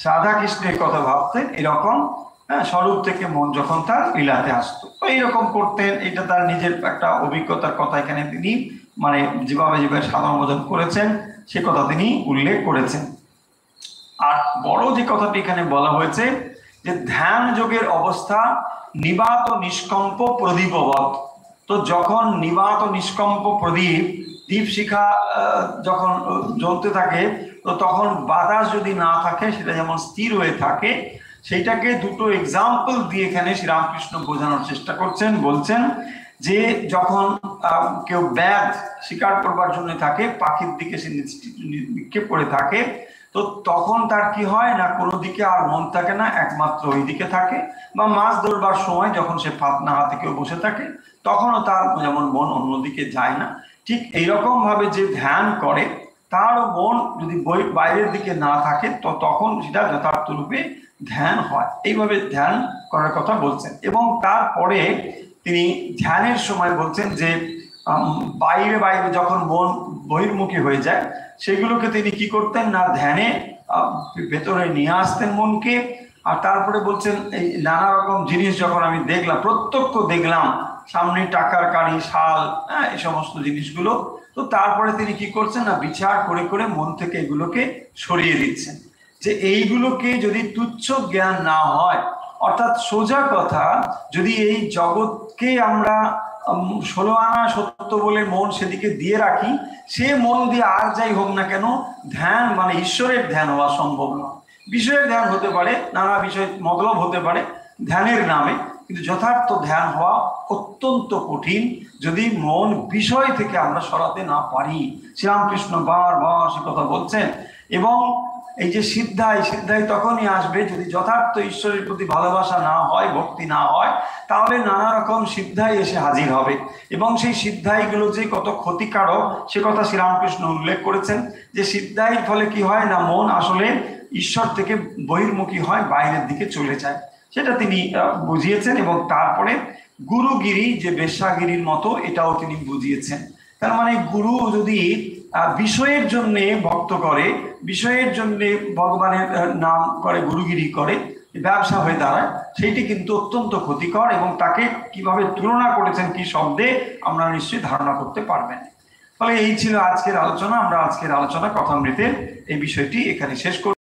রাধা কৃষ্ণের কথা ভাবতেন। এরকম স্বরূপ থেকে মন যখন তার লীলাতে আসতো, তো এইরকম করতেন। এটা তার নিজের একটা অভিজ্ঞতার কথা এখানে তিনি মানে যেভাবে সাধনা ভোজন করেছেন সে কথা তিনি উল্লেখ করেছেন। আর বড় যে কথাটি এখানে বলা হয়েছে, যে ধ্যান যোগের অবস্থা নিবাত নিষ্কম্প প্রদীপবৎ। তো যখন নিবাত নিষ্কম্প প্রদীপ, দীপশিখা যখন জ্বলতে থাকে, তো তখন বাতাস যদি না থাকে, সেটা যেমন স্থির হয়ে থাকে, সেইটাকে দুটো এক্সাম্পল দিয়ে এখানে শ্রীরামকৃষ্ণ বোঝানোর চেষ্টা করছেন। বলছেন যে যখন কেউ ব্যাগ শিকার করবার জন্য থাকে, পাখির দিকে সে নিক্ষেপ করে থাকে, তো তখন তার কি হয় না, কোনো দিকে আর মন থাকে না, একমাত্র ওই দিকে থাকে। বা মাছ ধরবার সময় যখন সে ফাতনা হাতে কেউ বসে থাকে, তখনও তার যেমন মন অন্যদিকে যায় না। ঠিক এইরকম ভাবে যে ধ্যান করে, তারও মন যদি বাইরের দিকে না থাকে, তো তখন সেটা যথার্থ রূপে ধ্যান হয়। এইভাবে ধ্যান করার কথা বলছেন। এবং তারপরে তিনি ধ্যানের সময় বলছেন যে বাইরে বাইরে যখন মন বহির্মুখী হয়ে যায়, সেগুলোকে তিনি কি করতেন না, ধ্যানে ভেতরে নিয়ে আসতেন মনকে। আর তারপরে বলছেন এই নানা রকম জিনিস যখন আমি দেখলাম, প্রত্যক্ষ দেখলাম, সামনে টাকার কাড়ি, শাল, এই সমস্ত জিনিসগুলো, তো তারপরে তিনি কি করছেন না, বিচার করে করে মন থেকে এগুলোকে সরিয়ে দিচ্ছেন। যে এইগুলোকে যদি তুচ্ছ জ্ঞান না হয়, অর্থাৎ সোজা কথা, যদি এই জগৎকে আমরা 16 আনা সত্য বলে মন সেদিকে দিয়ে রাখি, সে মন দিয়ে আর যাই হোক না কেন, ধ্যান মানে ঈশ্বরের ধ্যান হওয়া সম্ভব নয়। বিষয়ের ধ্যান হতে পারে, নানা বিষয় মতলব হতে পারে ধ্যানের নামে, কিন্তু যথার্থ ধ্যান হওয়া অত্যন্ত কঠিন যদি মন বিষয় থেকে আমরা সরাতে না পারি। শ্রীরামকৃষ্ণ বারবার সে কথা বলছেন। এবং এই যে সিদ্ধাই তখনই আসবে যদি যথার্থ ঈশ্বরের প্রতি ভালোবাসা না হয়, ভক্তি না হয়, তাহলে নানা রকম সিদ্ধাই এসে হাজির হবে। এবং সেই সিদ্ধাইগুলো যে কত ক্ষতিকারক সে কথা শ্রীরামকৃষ্ণ উল্লেখ করেছেন। যে সিদ্ধাইয়ের ফলে কি হয় না, মন আসলে ঈশ্বর থেকে বহির্মুখী হয়, বাইরের দিকে চলে যায়, সেটা তিনি বুঝিয়েছেন। এবং তারপরে গুরুগিরি যে বেশ্যাগিরির মতো, এটাও তিনি বুঝিয়েছেন। তার মানে গুরু যদি বিষয়ের জন্য ভক্ত করে, বিষয়ের জন্য ভগবানের নাম করে, গুরুগিরি করে, ব্যবসা হয়ে দাঁড়ায়, সেইটি কিন্তু অত্যন্ত ক্ষতিকর। এবং তাকে কিভাবে তুলনা করেছেন কি শব্দে, আমরা নিশ্চয়ই ধারণা করতে পারবেন। ফলে এই ছিল আজকের আলোচনা। আমরা আজকের আলোচনা কথামৃতের এই বিষয়টি এখানে শেষ করব।